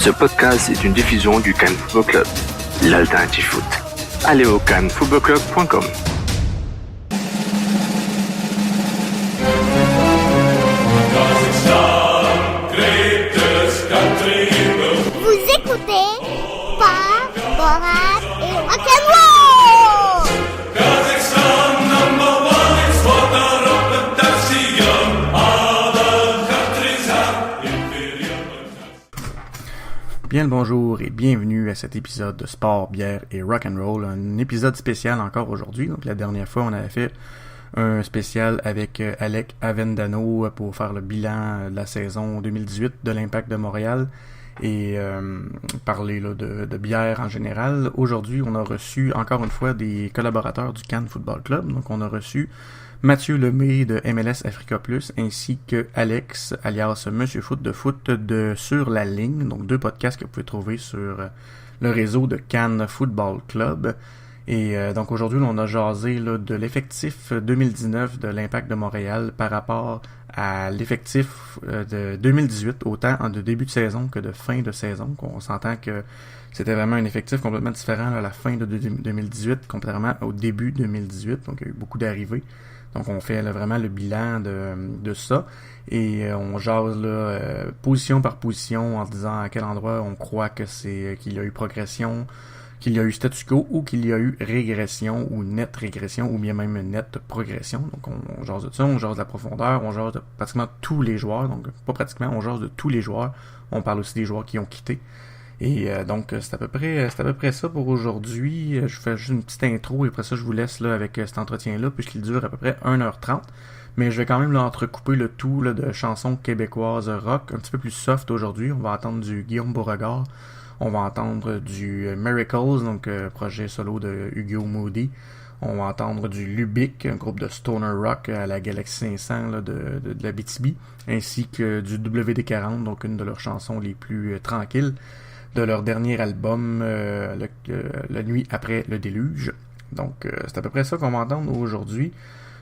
Ce podcast est une diffusion du Cannes Football Club, l'alternative foot. Allez au cannesfootballclub.com. Vous écoutez Sport, Borat et Rock'n'Roll. Bien le bonjour et bienvenue à cet épisode de Sport, Bière et Rock'n'Roll. Un épisode spécial encore aujourd'hui. Donc la dernière fois, on avait fait un spécial avec Alec Avendano pour faire le bilan de la saison 2018 de l'Impact de Montréal et parler là, de bière en général. Aujourd'hui, on a reçu encore une fois des collaborateurs du Cannes Football Club. Donc on a reçu Mathieu Lemay de MLS Africa Plus ainsi que Alex, alias Monsieur Foot de Sur la Ligne. Donc deux podcasts que vous pouvez trouver sur le réseau de Cannes Football Club. Et donc aujourd'hui, on a jasé là, de l'effectif 2019 de l'Impact de Montréal par rapport à l'effectif de 2018, autant de début de saison que de fin de saison. On s'entend que c'était vraiment un effectif complètement différent à la fin de 2018, contrairement au début 2018. Donc il y a eu beaucoup d'arrivées. Donc on fait là, vraiment le bilan de ça. Et on jase là, position par position en disant à quel endroit on croit que qu'il y a eu progression, qu'il y a eu statu quo ou qu'il y a eu régression ou nette régression ou bien même nette progression. Donc on jase de ça, on jase de la profondeur, on jase de pratiquement tous les joueurs. Donc pas pratiquement, on jase de tous les joueurs. On parle aussi des joueurs qui ont quitté. Et donc c'est à peu près ça pour aujourd'hui. Je fais juste une petite intro et après ça je vous laisse là avec cet entretien-là puisqu'il dure à peu près 1h30. Mais je vais quand même là, entrecouper le tout là, de chansons québécoises rock, un petit peu plus soft aujourd'hui. On va entendre du Guillaume Beauregard. On va entendre du Miracles, donc projet solo de Hugo Moody. On va entendre du Lubic, un groupe de stoner rock à la Galaxie 500 là, de l'Abitibi, ainsi que du WD-40, donc une de leurs chansons les plus tranquilles de leur dernier album, La nuit après le déluge. Donc c'est à peu près ça qu'on va entendre aujourd'hui.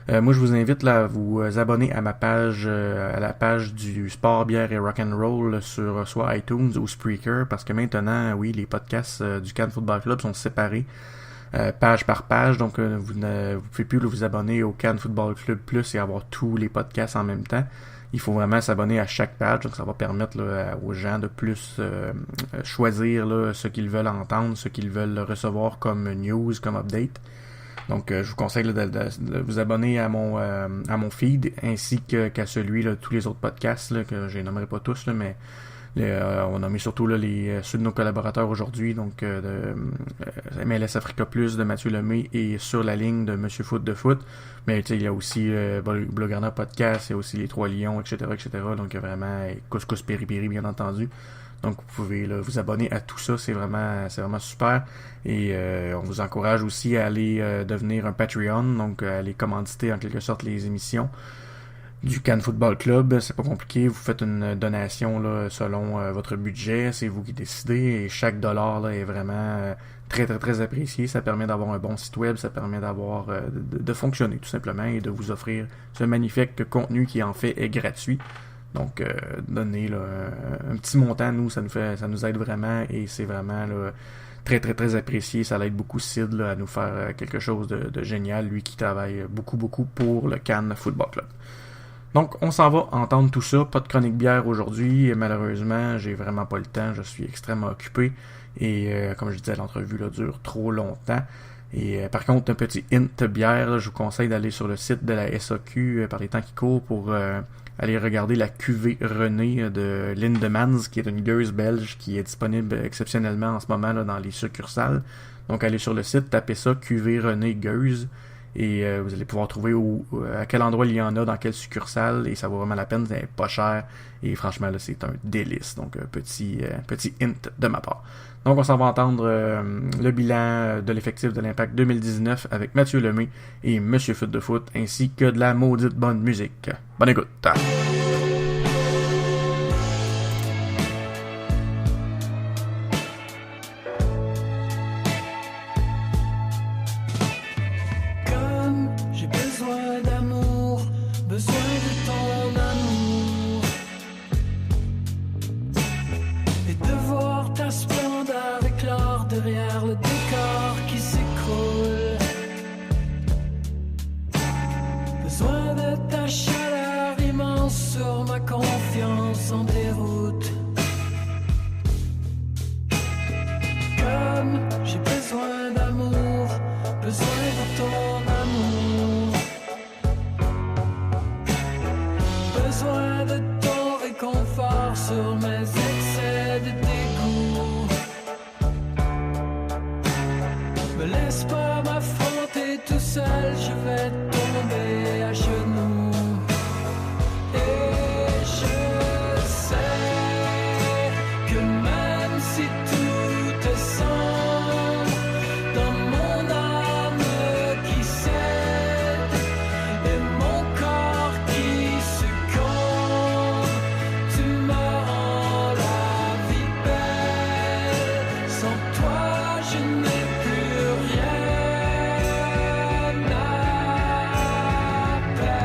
Moi, je vous invite là, à vous abonner à ma page, à la page du Sport, Bière et Rock'n'Roll sur soit iTunes ou Spreaker, parce que maintenant, oui, les podcasts du Cannes Football Club sont séparés page par page, donc vous ne pouvez plus là, vous abonner au Cannes Football Club Plus et avoir tous les podcasts en même temps. Il faut vraiment s'abonner à chaque page, donc ça va permettre là, aux gens de plus choisir là, ce qu'ils veulent entendre, ce qu'ils veulent recevoir comme news, comme update. Donc je vous conseille là, de vous abonner à mon feed ainsi qu'à celui là, tous les autres podcasts là, que je les nommerai pas tous là, mais on a mis surtout là, ceux de nos collaborateurs aujourd'hui, donc de MLS Africa Plus de Mathieu Lemay et Sur la Ligne de Monsieur Foot de Foot. Mais il y a aussi Blogana Podcast, il y a aussi Les Trois Lions, etc. Donc il y a vraiment Couscous Piri-Piri, bien entendu. Donc vous pouvez là, vous abonner à tout ça, c'est vraiment super. Et on vous encourage aussi à aller devenir un Patreon, donc à aller commanditer en quelque sorte les émissions du Cannes Football Club. C'est pas compliqué, vous faites une donation là, selon votre budget, c'est vous qui décidez et chaque dollar là, est vraiment très très très apprécié. Ça permet d'avoir un bon site web, ça permet d'avoir de fonctionner tout simplement et de vous offrir ce magnifique contenu qui en fait est gratuit. Donc donner là, un petit montant, nous ça nous aide vraiment et c'est vraiment là, très très très apprécié. Ça l'aide beaucoup Sid là, à nous faire quelque chose de génial, lui qui travaille beaucoup pour le Cannes Football Club. Donc, on s'en va entendre tout ça. Pas de chronique bière aujourd'hui. Et malheureusement, j'ai vraiment pas le temps. Je suis extrêmement occupé. Et comme je disais, l'entrevue là, dure trop longtemps. Et par contre, un petit hint bière, là, je vous conseille d'aller sur le site de la SAQ par les temps qui courent pour aller regarder la cuvée René de Lindemans, qui est une gueuse belge qui est disponible exceptionnellement en ce moment là, dans les succursales. Donc, allez sur le site, tapez ça, cuvée René gueuse. Et vous allez pouvoir trouver à quel endroit il y en a, dans quelle succursale, et ça vaut vraiment la peine, c'est pas cher, et franchement là c'est un délice, donc un petit hint de ma part. Donc on s'en va entendre le bilan de l'effectif de l'Impact 2019 avec Mathieu Lemay et Monsieur Foot de Foot, ainsi que de la maudite bonne musique. Bonne écoute! Et de voir derrière le décor qui s'écroule. Besoin de ta chaleur immense sur ma confiance en déroute. Comme j'ai besoin d'amour, besoin de ton amour, besoin de ton réconfort sur mes excès de dégoût. Me laisse pas m'affronter tout seul, je vais tomber à genoux. Et je sais que même si tout est sombre dans mon âme qui cède et mon corps qui succombe, tu me rends la vie belle. Sans toi je n'ai plus rien à perdre.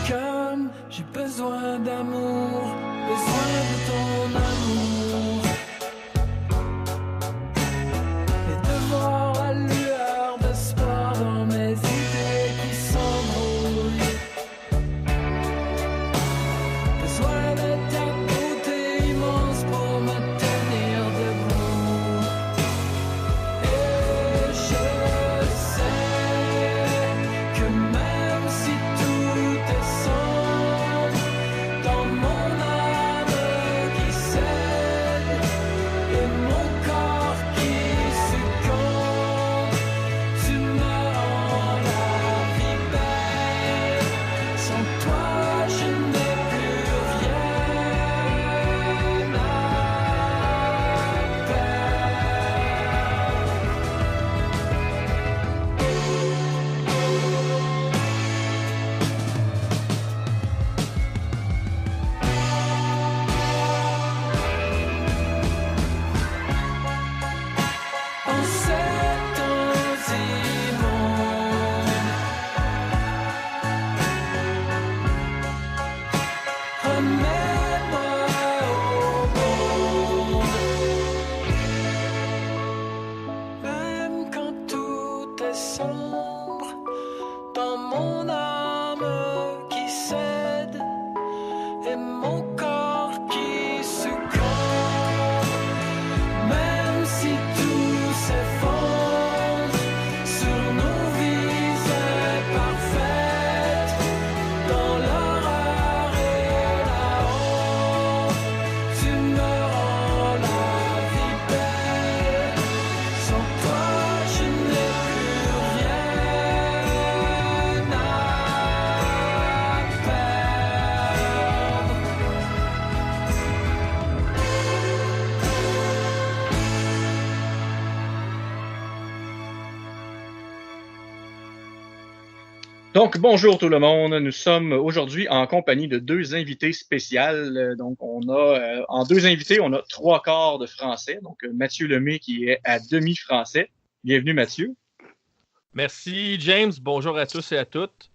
Comme j'ai besoin d'amour, besoin de ton amour, et de voir la lueur d'espoir dans mes idées qui s'embrouillent. Besoin de ta beauté immense pour me tenir debout. Et je sais que même si tout est sombre dans mon âme qui cède et mon corps qui succombe, tu me rends la vie belle. Sans toi je n'ai plus rien à perdre. En ces temps immondes, remets-moi au monde. Même quand tout est sombre dans mon âme qui cède et mon corps qui succombe, même si tout s'effondre sur nos vies imparfaites, dans l'horreur et la honte, tu me rends la vie belle. Sans toi je n'ai plus rien à perdre. Donc, bonjour tout le monde. Nous sommes aujourd'hui en compagnie de deux invités spéciales. Donc, en deux invités, on a trois quarts de français. Donc, Mathieu Lemay qui est à demi-français. Bienvenue, Mathieu. Merci, James. Bonjour à tous et à toutes.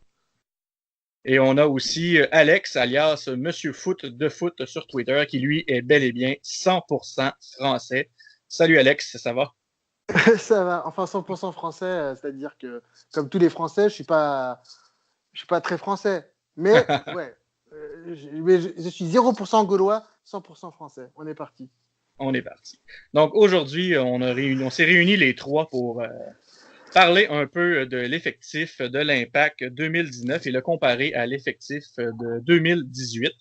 Et on a aussi Alex, alias Monsieur Foot de Foot sur Twitter, qui lui est bel et bien 100% français. Salut Alex, ça va? Ça va, enfin 100% français, c'est-à-dire que comme tous les Français, je suis pas très français, mais ouais, je suis 0% gaulois, 100% français. On est parti. On est parti. Donc aujourd'hui, on s'est réunis les trois pour parler un peu de l'effectif de l'Impact 2019 et le comparer à l'effectif de 2018.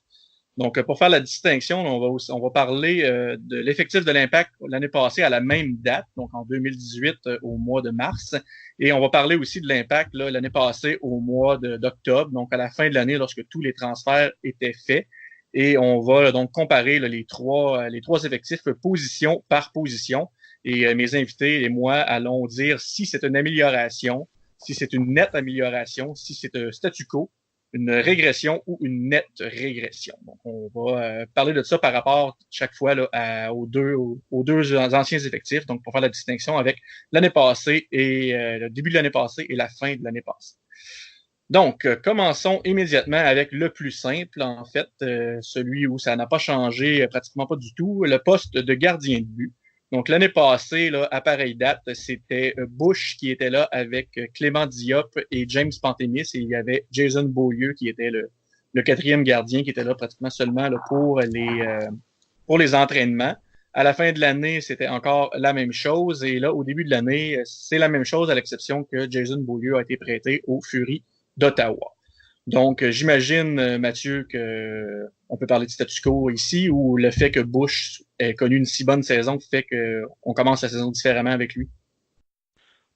Donc, pour faire la distinction, on va parler de l'effectif de l'Impact l'année passée à la même date, donc en 2018 au mois de mars. Et on va parler aussi de l'Impact l'année passée au mois d'octobre, donc à la fin de l'année lorsque tous les transferts étaient faits. Et on va donc comparer les trois effectifs position par position. Et mes invités et moi allons dire si c'est une amélioration, si c'est une nette amélioration, si c'est un statu quo, une régression ou une nette régression. Donc, on va parler de ça par rapport chaque fois là, aux deux anciens effectifs, donc pour faire la distinction avec l'année passée et le début de l'année passée et la fin de l'année passée. Donc, commençons immédiatement avec le plus simple, en fait, celui où ça n'a pas changé pratiquement pas du tout, le poste de gardien de but. Donc, l'année passée, là, à pareille date, c'était Bush qui était là avec Clément Diop et James Pantemis, et il y avait Jason Beaulieu qui était le quatrième gardien qui était là pratiquement seulement là, pour les entraînements. À la fin de l'année, c'était encore la même chose, et là, au début de l'année, c'est la même chose à l'exception que Jason Beaulieu a été prêté aux Furies d'Ottawa. Donc, j'imagine, Mathieu, que on peut parler de statu quo ici, ou le fait que Bush ait connu une si bonne saison fait qu'on commence la saison différemment avec lui.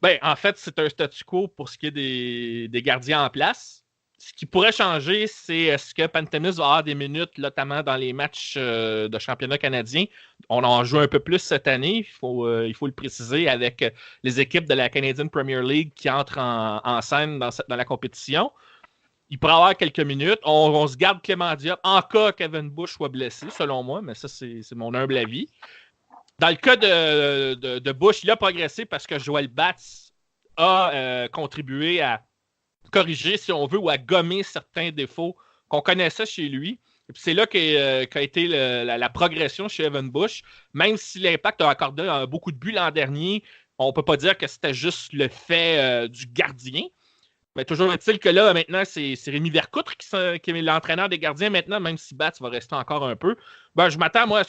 Ben, en fait, c'est un statu quo pour ce qui est des gardiens en place. Ce qui pourrait changer, c'est est-ce que Pantemis va avoir des minutes, notamment dans les matchs de championnat canadien. On en joue un peu plus cette année, il faut le préciser, avec les équipes de la Canadian Premier League qui entrent en scène dans la compétition. Il pourrait avoir quelques minutes. On se garde Clément Diop en cas qu'Evan Bush soit blessé, selon moi, mais ça, c'est mon humble avis. Dans le cas de Bush, il a progressé parce que Joel Batz a contribué à corriger, si on veut, ou à gommer certains défauts qu'on connaissait chez lui. Et puis c'est là qu'a été la progression chez Evan Bush. Même si l'Impact a accordé beaucoup de buts l'an dernier, on ne peut pas dire que c'était juste le fait du gardien. Mais toujours est-il que là, maintenant, c'est Rémi Vercoutre qui est l'entraîneur des gardiens maintenant, même si Batz va rester encore un peu. Ben, je m'attends, moi,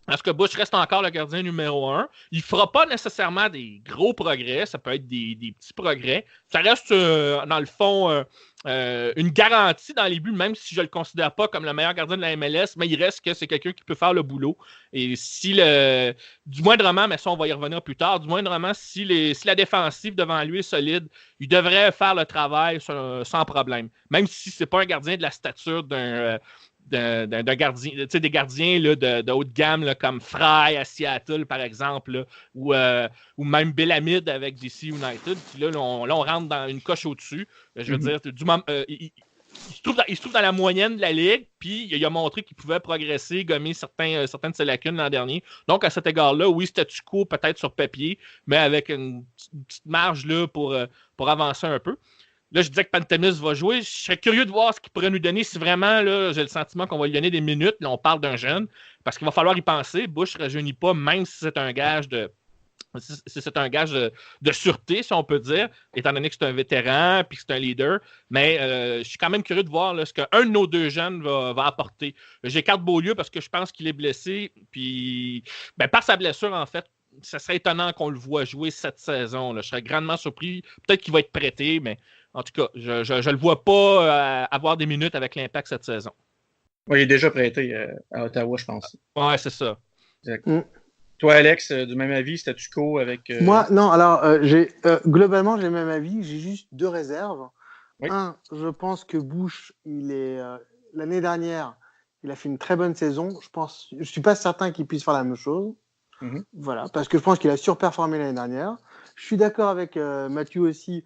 à ce que Bush reste encore le gardien numéro 1. Il ne fera pas nécessairement des gros progrès. Ça peut être des petits progrès. Ça reste, dans le fond, une garantie dans les buts, même si je ne le considère pas comme le meilleur gardien de la MLS, mais il reste que c'est quelqu'un qui peut faire le boulot. Et si du moindrement, mais ça, on va y revenir plus tard, du moindrement, si la défensive devant lui est solide, il devrait faire le travail sans problème. Même si ce n'est pas un gardien de la stature d'un gardien, tu sais, des gardiens là, de haut de gamme là, comme Fry à Seattle, par exemple, là, ou même Bellamide avec DC United. Puis là, on rentre dans une coche au-dessus. Je veux dire, il se trouve dans la moyenne de la ligue, puis il a montré qu'il pouvait progresser, gommer certaines de ses lacunes l'an dernier. Donc, à cet égard-là, oui, statu quo peut-être sur papier, mais avec une petite marge là, pour avancer un peu. Là, je disais que Pantemis va jouer. Je serais curieux de voir ce qu'il pourrait nous donner si vraiment, là, j'ai le sentiment qu'on va lui donner des minutes. Là, on parle d'un jeune, parce qu'il va falloir y penser. Bush ne rajeunit pas, même si c'est un gage de sûreté, si on peut dire, étant donné que c'est un vétéran et que c'est un leader. Mais je suis quand même curieux de voir là, ce qu'un de nos deux jeunes va apporter. J'écarte Beaulieu parce que je pense qu'il est blessé. Puis, par sa blessure, en fait, ça serait étonnant qu'on le voit jouer cette saison. Là. Je serais grandement surpris. Peut-être qu'il va être prêté, mais en tout cas, je ne le vois pas avoir des minutes avec l'Impact cette saison. Oui, il est déjà prêté à Ottawa, je pense. Ouais, c'est ça. Exact. Toi, Alex, du même avis, statu quo avec... Moi, non, alors, globalement, j'ai le même avis. J'ai juste deux réserves. Oui. Un, je pense que Bush, l'année dernière, il a fait une très bonne saison. Je ne suis pas certain qu'il puisse faire la même chose. Mm-hmm. Voilà, parce que je pense qu'il a surperformé l'année dernière. Je suis d'accord avec Mathieu aussi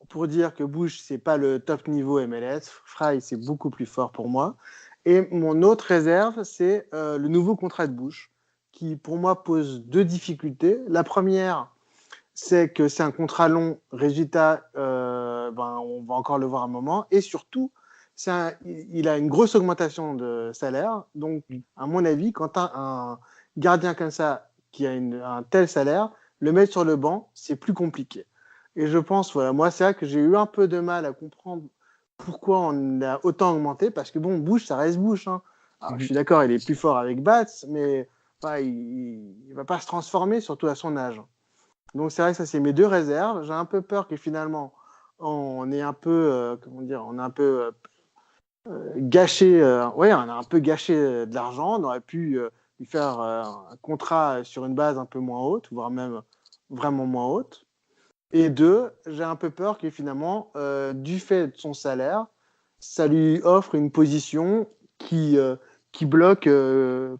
pour dire que Bush, c'est pas le top niveau MLS. Fry, c'est beaucoup plus fort pour moi. Et mon autre réserve, c'est le nouveau contrat de Bush, qui pour moi pose deux difficultés. La première, c'est que c'est un contrat long. Résultat, on va encore le voir un moment. Et surtout, il a une grosse augmentation de salaire. Donc, à mon avis, quand tu as un gardien comme ça qui a un tel salaire, le mettre sur le banc, c'est plus compliqué. Et je pense, voilà, moi, c'est vrai que j'ai eu un peu de mal à comprendre pourquoi on a autant augmenté, parce que bon, Bush, ça reste Bush. Hein. Alors, je suis d'accord, il est plus fort avec Batz, mais il ne va pas se transformer, surtout à son âge. Donc, c'est vrai que ça, c'est mes deux réserves. J'ai un peu peur que finalement, on ait un peu, gâché, on a un peu gâché de l'argent. On aurait pu lui faire un contrat sur une base un peu moins haute, voire même vraiment moins haute. Et deux, j'ai un peu peur que finalement, du fait de son salaire, ça lui offre une position qui bloque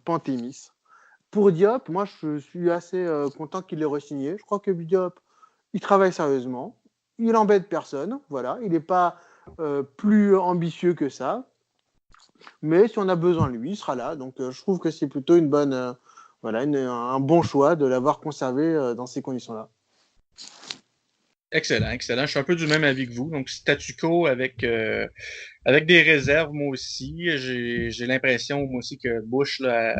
Pantemis. Pour Diop, moi, je suis assez content qu'il l'ait re-signé. Je crois que Diop, il travaille sérieusement. Il n'embête personne. Voilà. Il n'est pas plus ambitieux que ça. Mais si on a besoin de lui, il sera là. Donc, je trouve que c'est plutôt une bonne, un bon choix de l'avoir conservé dans ces conditions-là. Excellent, excellent. Je suis un peu du même avis que vous. Donc, statu quo avec des réserves, moi aussi. J'ai l'impression, moi aussi, que Bush, là,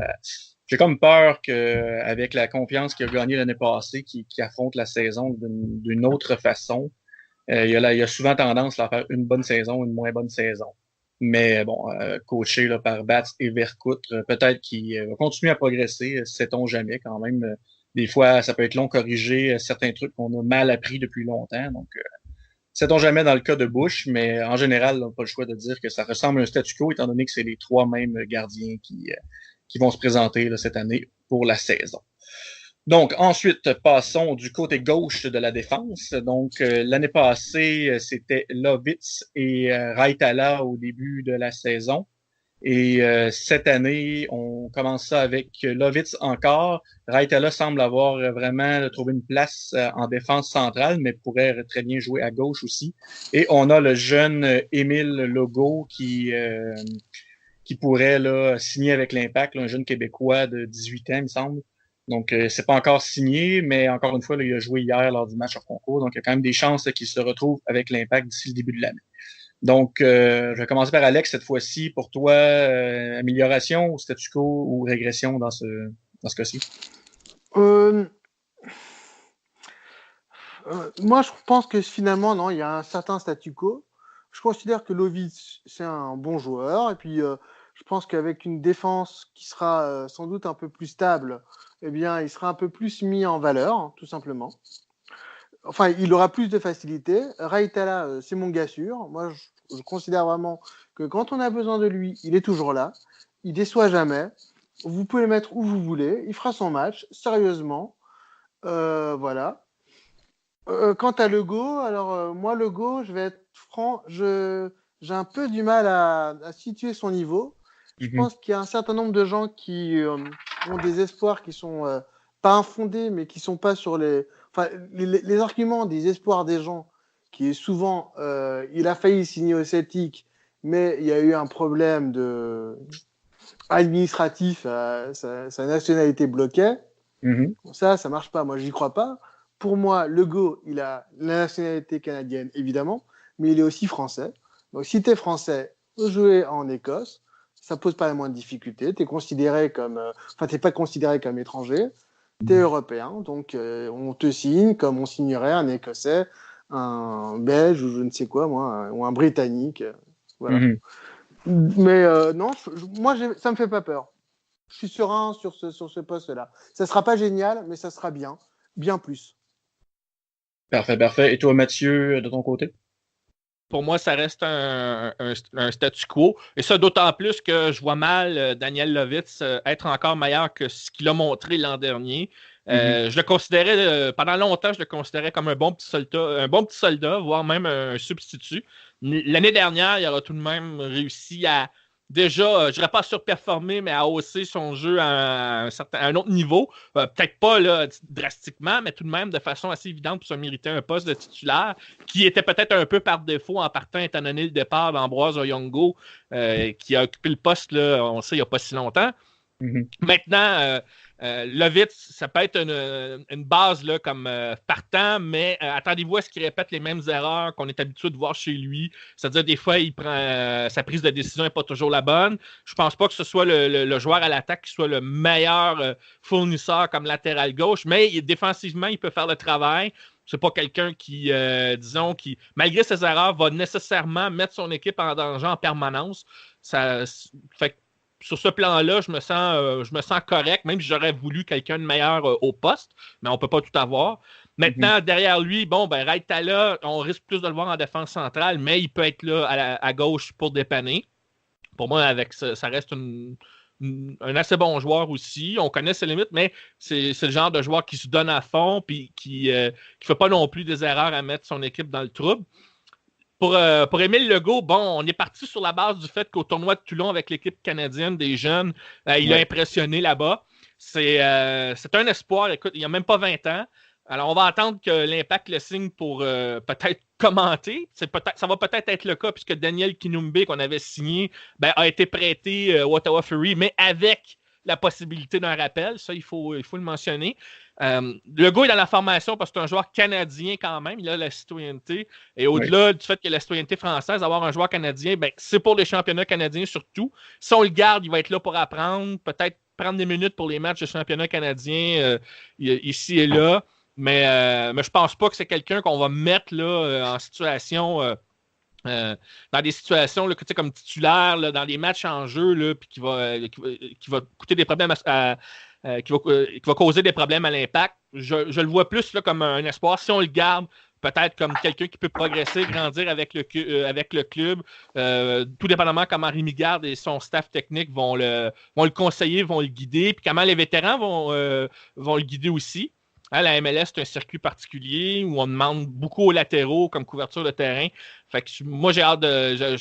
j'ai comme peur qu'avec la confiance qu'il a gagnée l'année passée, qu'il affronte la saison d'une autre façon. Il a souvent tendance à faire une bonne saison, une moins bonne saison. Mais bon, coaché là, par Bats et Vercoute, peut-être qu'il va continuer à progresser, sait-on jamais quand même. Des fois, ça peut être long de corriger certains trucs qu'on a mal appris depuis longtemps. Donc, sait-on jamais dans le cas de Bush, mais en général, on n'a pas le choix de dire que ça ressemble à un statu quo, étant donné que c'est les trois mêmes gardiens qui vont se présenter là, cette année pour la saison. Donc, ensuite, passons du côté gauche de la défense. Donc, l'année passée, c'était Lovitz et Raitala au début de la saison. Et cette année, on commence ça avec Lovitz encore. Raitala semble avoir vraiment trouvé une place en défense centrale, mais pourrait très bien jouer à gauche aussi. Et on a le jeune Émile Logo qui pourrait là, signer avec l'Impact, là, un jeune Québécois de 18 ans, il me semble. Donc, c'est pas encore signé, mais encore une fois, là, il a joué hier lors du match hors concours. Donc, il y a quand même des chances qu'il se retrouve avec l'Impact d'ici le début de l'année. Donc, je vais commencer par Alex cette fois-ci. Pour toi, amélioration ou statu quo ou régression dans ce cas-ci? Moi, je pense que finalement, non, il y a un certain statu quo. Je considère que Lovitz, c'est un bon joueur. Et puis, je pense qu'avec une défense qui sera sans doute un peu plus stable, eh bien, il sera un peu plus mis en valeur, hein, tout simplement. Enfin, il aura plus de facilité. Raitala, c'est mon gars sûr. Moi, je considère vraiment que quand on a besoin de lui, il est toujours là. Il déçoit jamais. Vous pouvez le mettre où vous voulez. Il fera son match, sérieusement. Voilà. Quant à Legault, alors moi, Legault, je vais être franc, j'ai un peu du mal à situer son niveau. Je pense qu'il y a un certain nombre de gens qui ont des espoirs qui sont pas infondés, mais qui sont pas sur les arguments des espoirs des gens, qui est souvent, il a failli signer au Celtic, mais il y a eu un problème administratif, sa nationalité bloquait. Ça marche pas. Moi, j'y crois pas. Pour moi, Legault, il a la nationalité canadienne, évidemment, mais il est aussi français. Donc, si tu es français, jouer en Écosse, ça pose pas la moindre difficulté. Tu es considéré comme, t'es pas considéré comme étranger. Tu es européen, donc on te signe comme on signerait un Écossais, un Belge ou je ne sais quoi, moi, ou un Britannique. Voilà. Mais non, moi, ça me fait pas peur. Je suis serein sur ce poste-là. Ça sera pas génial, mais ça sera bien plus. Parfait, parfait. Et toi, Mathieu, de ton côté? Pour moi, ça reste un statu quo. Et ça, d'autant plus que je vois mal Daniel Lovitz être encore meilleur que ce qu'il a montré l'an dernier. Je le considérais, pendant longtemps, je le considérais comme un bon petit soldat, voire même un substitut. L'année dernière, il aura tout de même réussi à, déjà, je dirais pas surperformer, mais à hausser son jeu à un autre niveau. Peut-être pas là, drastiquement, mais tout de même de façon assez évidente pour se mériter un poste de titulaire, qui était peut-être un peu par défaut en partant, étant donné le départ d'Ambroise Oyongo, qui a occupé le poste, là, on sait, il n'y a pas si longtemps. Maintenant, Lovitz, ça peut être une base là, comme partant, mais attendez-vous à ce qu'il répète les mêmes erreurs qu'on est habitué de voir chez lui. C'est-à-dire, des fois, il prend sa prise de décision n'est pas toujours la bonne. Je pense pas que ce soit le joueur à l'attaque qui soit le meilleur fournisseur comme latéral gauche, mais défensivement, il peut faire le travail. C'est pas quelqu'un qui, disons, qui, malgré ses erreurs, va nécessairement mettre son équipe en danger en permanence. Ça fait que sur ce plan-là, je me sens correct, même si j'aurais voulu quelqu'un de meilleur au poste, mais on ne peut pas tout avoir. Maintenant, derrière lui, Raitala, on risque plus de le voir en défense centrale, mais il peut être là à gauche pour dépanner. Pour moi, avec ça reste un assez bon joueur aussi. On connaît ses limites, mais c'est le genre de joueur qui se donne à fond et qui ne fait pas non plus des erreurs à mettre son équipe dans le trouble. Pour Émile Legault, on est parti sur la base du fait qu'au tournoi de Toulon avec l'équipe canadienne des jeunes, il a impressionné là-bas. C'est un espoir. Écoute, il n'y a même pas 20 ans. Alors, on va attendre que l'Impact le signe pour peut-être commenter. Ça va peut-être être le cas puisque Daniel Kinumbe, qu'on avait signé, a été prêté au Ottawa Fury, mais avec la possibilité d'un rappel. Ça, il faut le mentionner. Le gars est dans la formation parce que c'est un joueur canadien quand même. Il a la citoyenneté. Et au-delà du fait qu'il a la citoyenneté française, avoir un joueur canadien, ben, c'est pour les championnats canadiens surtout. Si on le garde, il va être là pour apprendre, peut-être prendre des minutes pour les matchs de championnat canadien ici et là. Mais je pense pas que c'est quelqu'un qu'on va mettre là, en situation... dans des situations là, comme titulaire, là, dans des matchs en jeu, là, puis qui va coûter des problèmes qui va causer des problèmes à l'Impact. Je le vois plus là, comme un espoir. Si on le garde, peut-être comme quelqu'un qui peut progresser, grandir avec le club, tout dépendamment comment Rémi Garde et son staff technique vont le conseiller, vont le guider, puis comment les vétérans vont le guider aussi. Hein, la MLS, c'est un circuit particulier où on demande beaucoup aux latéraux comme couverture de terrain. Fait que moi, j'ai hâte de...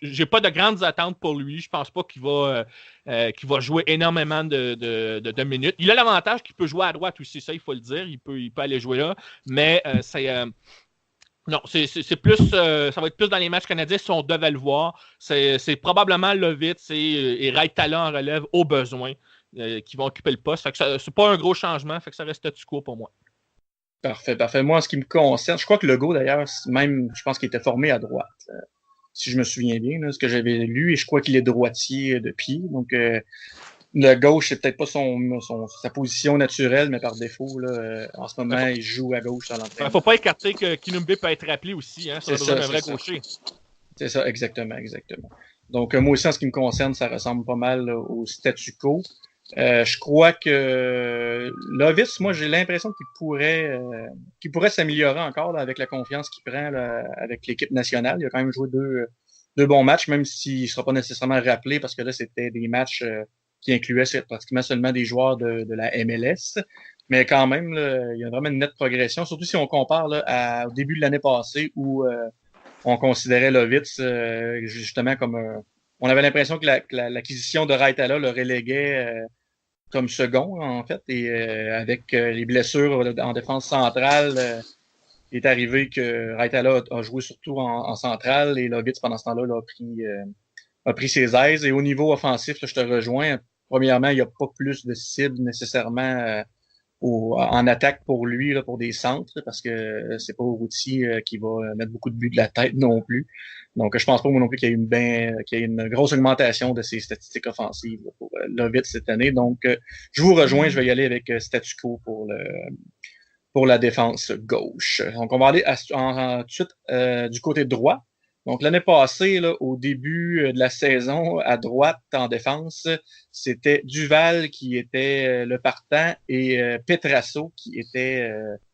J'ai pas de grandes attentes pour lui. Je pense pas qu'il va jouer énormément de minutes. Il a l'avantage qu'il peut jouer à droite aussi, ça, il faut le dire. Il peut aller jouer là. Mais non, c'est plus... ça va être plus dans les matchs canadiens si on devait le voir. C'est probablement Lovitz et Raitala en relève au besoin qui vont occuper le poste. Fait que c'est pas un gros changement. Fait que ça reste statu quo pour moi. Parfait. Moi, en ce qui me concerne, je crois que Legault, d'ailleurs, même, je pense qu'il était formé à droite. Si je me souviens bien, là, ce que j'avais lu, et je crois qu'il est droitier de pied. Donc, le gauche, c'est peut-être pas sa position naturelle, mais par défaut, là, en ce moment, il joue à gauche dans l'entraînement. Faut pas écarter que Kinumbe peut être rappelé aussi, hein, c'est un vrai gaucher. C'est ça, exactement. Donc, moi aussi, en ce qui me concerne, ça ressemble pas mal là, au statu quo. Je crois que Lovitz, moi, j'ai l'impression qu'il pourrait s'améliorer encore là, avec la confiance qu'il prend là, avec l'équipe nationale. Il a quand même joué deux bons matchs, même s'il ne sera pas nécessairement rappelé parce que là, c'était des matchs qui incluaient pratiquement seulement des joueurs de la MLS. Mais quand même, là, il y a vraiment une nette progression, surtout si on compare là, au début de l'année passée où on considérait Lovitz justement comme on avait l'impression que l'acquisition de Raitala le reléguait comme second, en fait, et avec les blessures en défense centrale, il est arrivé que Raitala a joué surtout en centrale et Lovitz, pendant ce temps-là, a pris ses aises. Et au niveau offensif, là, je te rejoins. Premièrement, il n'y a pas plus de cibles nécessairement en attaque pour lui, là, pour des centres, parce que c'est pas Routy qui va mettre beaucoup de buts de la tête non plus. Donc, je pense pas moi non plus qu'il y ait une grosse augmentation de ses statistiques offensives là, pour Lovitz cette année. Donc, je vous rejoins, je vais y aller avec statu quo pour la défense gauche. Donc, on va aller tout de suite du côté droit. Donc, l'année passée, là, au début de la saison, à droite, en défense, c'était Duval qui était le partant et Petrasso qui était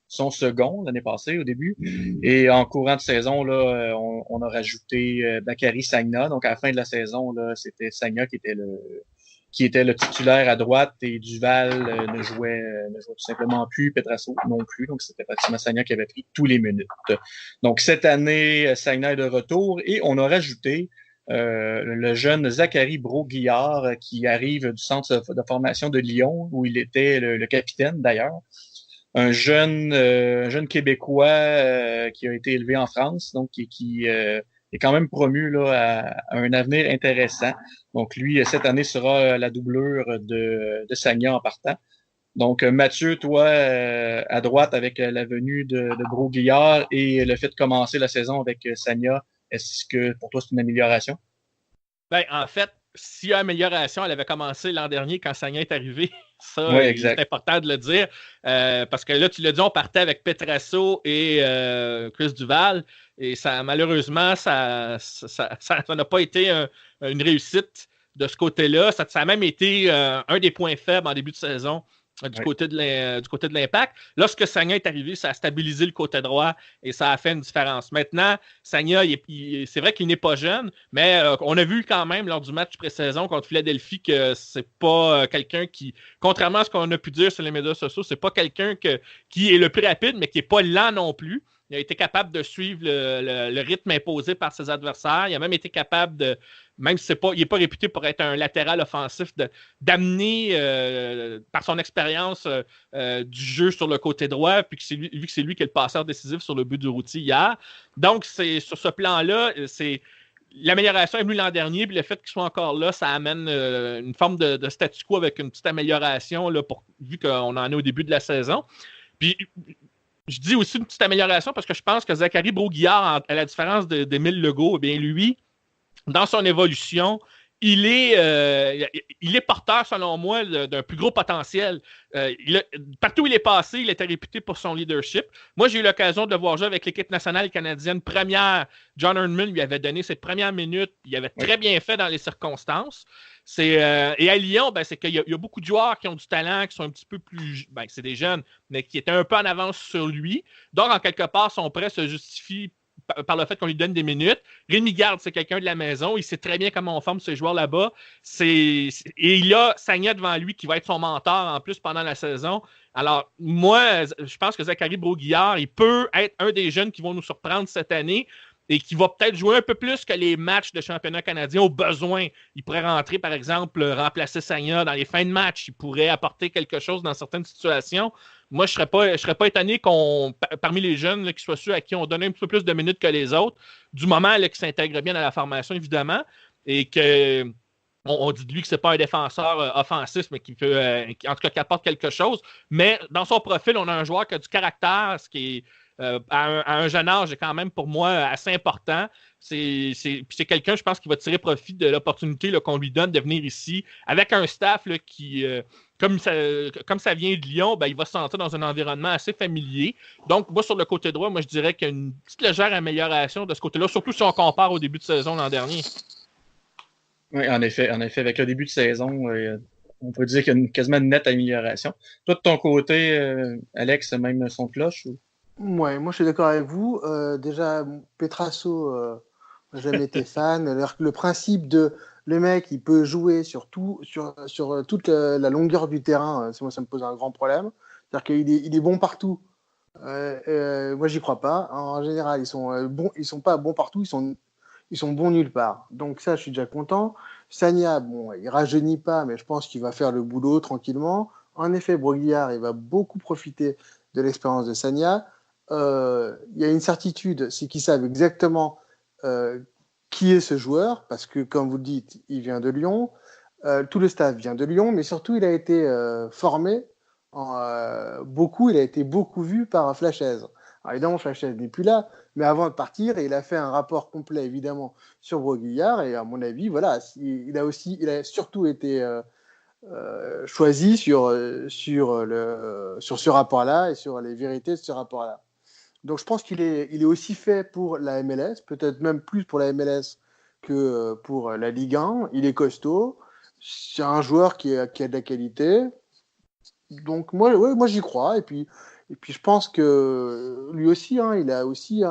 son second l'année passée au début. Et en courant de saison, là, on a rajouté Bakary Sagna. Donc, à la fin de la saison, là, c'était Sagna qui était le titulaire à droite et Duval ne jouait tout simplement plus, Petrasso non plus. Donc, c'était pratiquement Sagna qui avait pris tous les minutes. Donc, cette année, Sagna est de retour et on a rajouté le jeune Zachary Brault-Guillard qui arrive du centre de formation de Lyon où il était le capitaine d'ailleurs. Un jeune Québécois qui a été élevé en France, donc qui est quand même promu là, à un avenir intéressant. Donc, lui, cette année, sera la doublure de Sagna en partant. Donc, Mathieu, toi, à droite, avec la venue de Brault-Guillard et le fait de commencer la saison avec Sagna, est-ce que pour toi, c'est une amélioration? Ben, en fait, s'il y a amélioration, elle avait commencé l'an dernier quand Sagna est arrivé. Ça, oui, c'est important de le dire. Parce que là, tu l'as dit, on partait avec Petrasso et Chris Duval. Et ça, malheureusement, ça n'a pas été une réussite de ce côté-là. Ça a même été un des points faibles en début de saison du côté de l'Impact. Lorsque Sagna est arrivé, ça a stabilisé le côté droit et ça a fait une différence. Maintenant, Sagna, c'est vrai qu'il n'est pas jeune, mais on a vu quand même lors du match pré-saison contre Philadelphie que c'est pas quelqu'un qui, contrairement à ce qu'on a pu dire sur les médias sociaux, c'est pas quelqu'un qui est le plus rapide, mais qui n'est pas lent non plus. Il a été capable de suivre le rythme imposé par ses adversaires. Il a même été capable de, même si il n'est pas réputé pour être un latéral offensif, d'amener par son expérience du jeu sur le côté droit, puis vu que c'est lui qui est le passeur décisif sur le but du Routy hier. Donc, sur ce plan-là, l'amélioration est venue l'an dernier, puis le fait qu'il soit encore là, ça amène une forme de statu quo avec une petite amélioration, là, vu qu'on en est au début de la saison. Puis, je dis aussi une petite amélioration parce que je pense que Zachary Brault-Guillard, à la différence d'Émile Legault, eh bien, lui, dans son évolution, il est porteur, selon moi, d'un plus gros potentiel. Partout où il est passé, il était réputé pour son leadership. Moi, j'ai eu l'occasion de le voir jouer avec l'équipe nationale canadienne première. John Herdman lui avait donné ses premières minutes. Il avait très bien fait dans les circonstances. Et à Lyon, c'est qu'il y a beaucoup de joueurs qui ont du talent, qui sont un petit peu plus... c'est des jeunes, mais qui étaient un peu en avance sur lui. Donc, en quelque part, son prêt se justifie par le fait qu'on lui donne des minutes. Rémi Garde, c'est quelqu'un de la maison. Il sait très bien comment on forme ces joueurs là-bas. Et il a Sagna devant lui qui va être son mentor en plus pendant la saison. Alors, moi, je pense que Zachary Brault-Guillard, il peut être un des jeunes qui vont nous surprendre cette année et qui va peut-être jouer un peu plus que les matchs de championnat canadien au besoin. Il pourrait rentrer, par exemple, remplacer Sagna dans les fins de match. Il pourrait apporter quelque chose dans certaines situations. Moi, je ne serais pas étonné parmi les jeunes, là, qu'ils soient ceux à qui on donne un petit peu plus de minutes que les autres, du moment qu'ils s'intègrent bien à la formation, évidemment, et que on dit de lui que ce n'est pas un défenseur offensif, mais qui peut, en tout cas, qui apporte quelque chose. Mais dans son profil, on a un joueur qui a du caractère, ce qui est à un jeune âge est quand même pour moi assez important. C'est quelqu'un, je pense, qui va tirer profit de l'opportunité là, qu'on lui donne de venir ici avec un staff là, qui, comme ça vient de Lyon, il va se sentir dans un environnement assez familier. Donc, moi, sur le côté droit, moi, je dirais qu'il y a une petite légère amélioration de ce côté-là, surtout si on compare au début de saison l'an dernier. Oui, en effet, avec le début de saison, on peut dire qu'il y a quasiment une nette amélioration. Toi, de ton côté, Alex, même son cloche ou... Ouais, moi je suis d'accord avec vous. Déjà, Petrasso, j'ai jamais été fan. Le principe de le mec, il peut jouer sur toute la longueur du terrain. Moi, ça me pose un grand problème. C'est-à-dire qu'il est bon partout. Moi, j'y crois pas. En général, ils sont bons. Ils sont pas bons partout. Ils sont bons nulle part. Donc ça, je suis déjà content. Sagna, bon, il rajeunit pas, mais je pense qu'il va faire le boulot tranquillement. En effet, Brault-Guillard, il va beaucoup profiter de l'expérience de Sagna. Il y a une certitude, c'est qu'ils savent exactement qui est ce joueur, parce que, comme vous le dites, il vient de Lyon. Tout le staff vient de Lyon, mais surtout, il a été formé beaucoup. Il a été beaucoup vu par Flachaise. Alors, évidemment, Flachaise n'est plus là, mais avant de partir, il a fait un rapport complet, évidemment, sur Brault-Guillard, et à mon avis, voilà, il a surtout été choisi sur ce rapport-là et sur les vérités de ce rapport-là. Donc je pense qu'il est aussi fait pour la MLS, peut-être même plus pour la MLS que pour la Ligue 1. Il est costaud, c'est un joueur qui a de la qualité. Donc moi j'y crois. Et puis je pense que lui aussi, il a aussi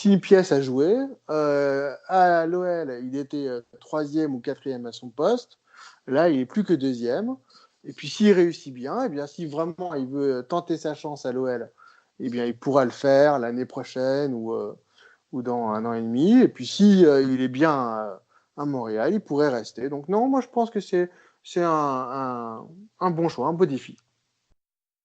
une pièce à jouer. À l'OL, il était 3e ou 4e à son poste. Là, il est plus que 2e. Et puis s'il réussit bien, et bien si vraiment il veut tenter sa chance à l'OL, eh bien, il pourra le faire l'année prochaine ou dans 1 an et demi. Et puis, si il est bien à Montréal, il pourrait rester. Donc, non, moi, je pense que c'est un bon choix, un beau défi.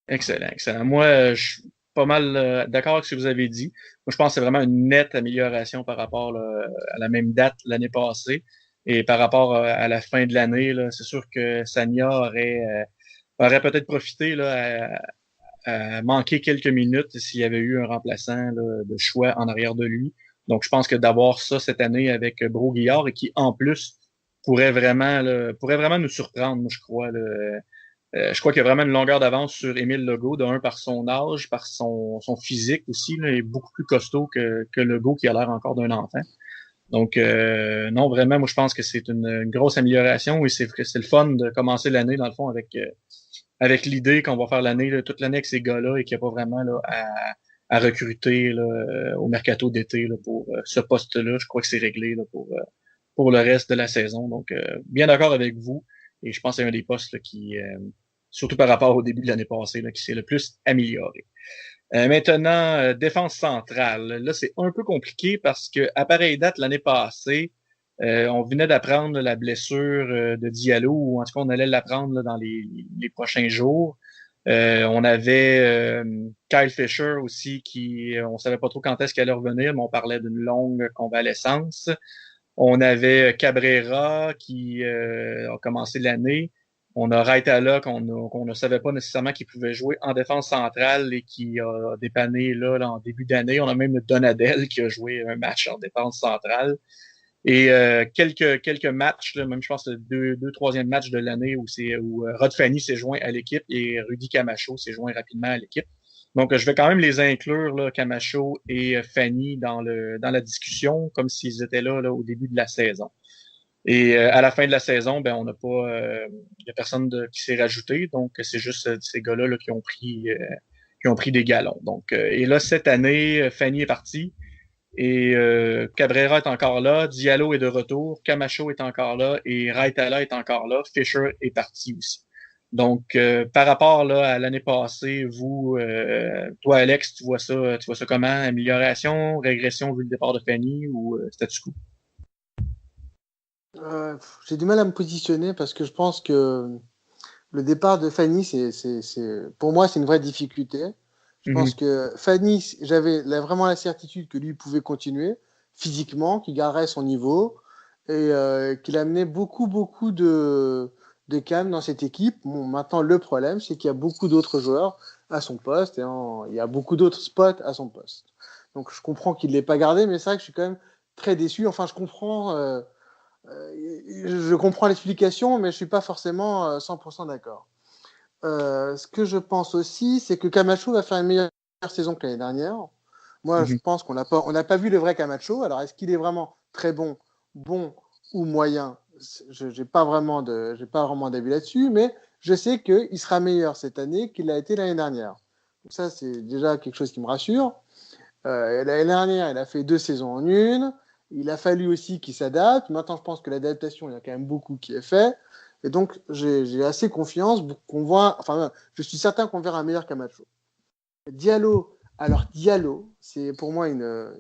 Excellent, excellent. Moi, je suis pas mal d'accord avec ce que vous avez dit. Moi, je pense que c'est vraiment une nette amélioration par rapport là, à la même date l'année passée. Et par rapport à la fin de l'année, là, c'est sûr que Sagna aurait peut-être profité là, à manquer quelques minutes s'il y avait eu un remplaçant là, de choix en arrière de lui. Donc, je pense que d'avoir ça cette année avec Brault-Guillard et qui, en plus, pourrait vraiment nous surprendre, moi, je crois. Je crois qu'il y a vraiment une longueur d'avance sur Émile Legault, d'un par son âge, par son physique aussi. Là, il est beaucoup plus costaud que Legault, qui a l'air encore d'un enfant. Donc, non, vraiment, moi, je pense que c'est une grosse amélioration et c'est le fun de commencer l'année, dans le fond, avec l'idée qu'on va faire l'année, là, toute l'année avec ces gars-là et qu'il n'y a pas vraiment là, à recruter là, au mercato d'été là, pour ce poste-là. Je crois que c'est réglé là, pour le reste de la saison. Donc, bien d'accord avec vous. Et je pense que c'est un des postes là, qui, surtout par rapport au début de l'année passée, là, qui s'est le plus amélioré. Maintenant, défense centrale. Là, c'est un peu compliqué parce que à pareille date l'année passée, on venait d'apprendre la blessure de Diallo, ou en tout cas, on allait l'apprendre là, dans les prochains jours. On avait Kyle Fisher aussi on savait pas trop quand est-ce qu'elle allait revenir, mais on parlait d'une longue convalescence. On avait Cabrera qui a commencé l'année. On a Raitala qu'on ne savait pas nécessairement qu'il pouvait jouer en défense centrale et qui a dépanné là en début d'année. On a même Donadel qui a joué un match en défense centrale. Et quelques matchs, là, même je pense le deux troisième match de l'année où Rod Fanny s'est joint à l'équipe et Rudy Camacho s'est joint rapidement à l'équipe. Donc, je vais quand même les inclure, là, Camacho et Fanny dans la discussion, comme s'ils étaient là au début de la saison. Et à la fin de la saison, ben on n'a pas, il y a personne qui s'est rajouté, donc c'est juste ces gars-là là, qui ont pris des galons. Donc, et là cette année, Fanny est parti et Cabrera est encore là, Diallo est de retour, Camacho est encore là et Raitala est encore là. Fisher est parti aussi. Donc, par rapport là à l'année passée, vous, toi Alex, tu vois ça comment? Amélioration, régression vu le départ de Fanny ou statu quo? J'ai du mal à me positionner parce que je pense que le départ de Fanny, pour moi, c'est une vraie difficulté. Je pense que Fanny, j'avais vraiment la certitude que lui pouvait continuer physiquement, qu'il garderait son niveau et qu'il amenait beaucoup de calme dans cette équipe. Bon, maintenant, le problème, c'est qu'il y a beaucoup d'autres joueurs à son poste et il y a beaucoup d'autres spots à son poste. Donc, je comprends qu'il ne l'ait pas gardé, mais c'est vrai que je suis quand même très déçu. Enfin, je comprends l'explication, mais je ne suis pas forcément 100% d'accord. Ce que je pense aussi, c'est que Camacho va faire une meilleure saison que l'année dernière. Moi, je pense qu'on n'a pas vu le vrai Camacho. Alors, est-ce qu'il est vraiment très bon ou moyen? Je n'ai pas vraiment d'avis là-dessus, mais je sais qu'il sera meilleur cette année qu'il l'a été l'année dernière. Donc ça, c'est déjà quelque chose qui me rassure. L'année dernière, il a fait 2 saisons en une. Il a fallu aussi qu'il s'adapte. Maintenant, je pense que l'adaptation, il y a quand même beaucoup qui est fait. Et donc, j'ai assez confiance qu'on voit. Enfin, je suis certain qu'on verra un meilleur Camacho. Diallo, c'est pour moi une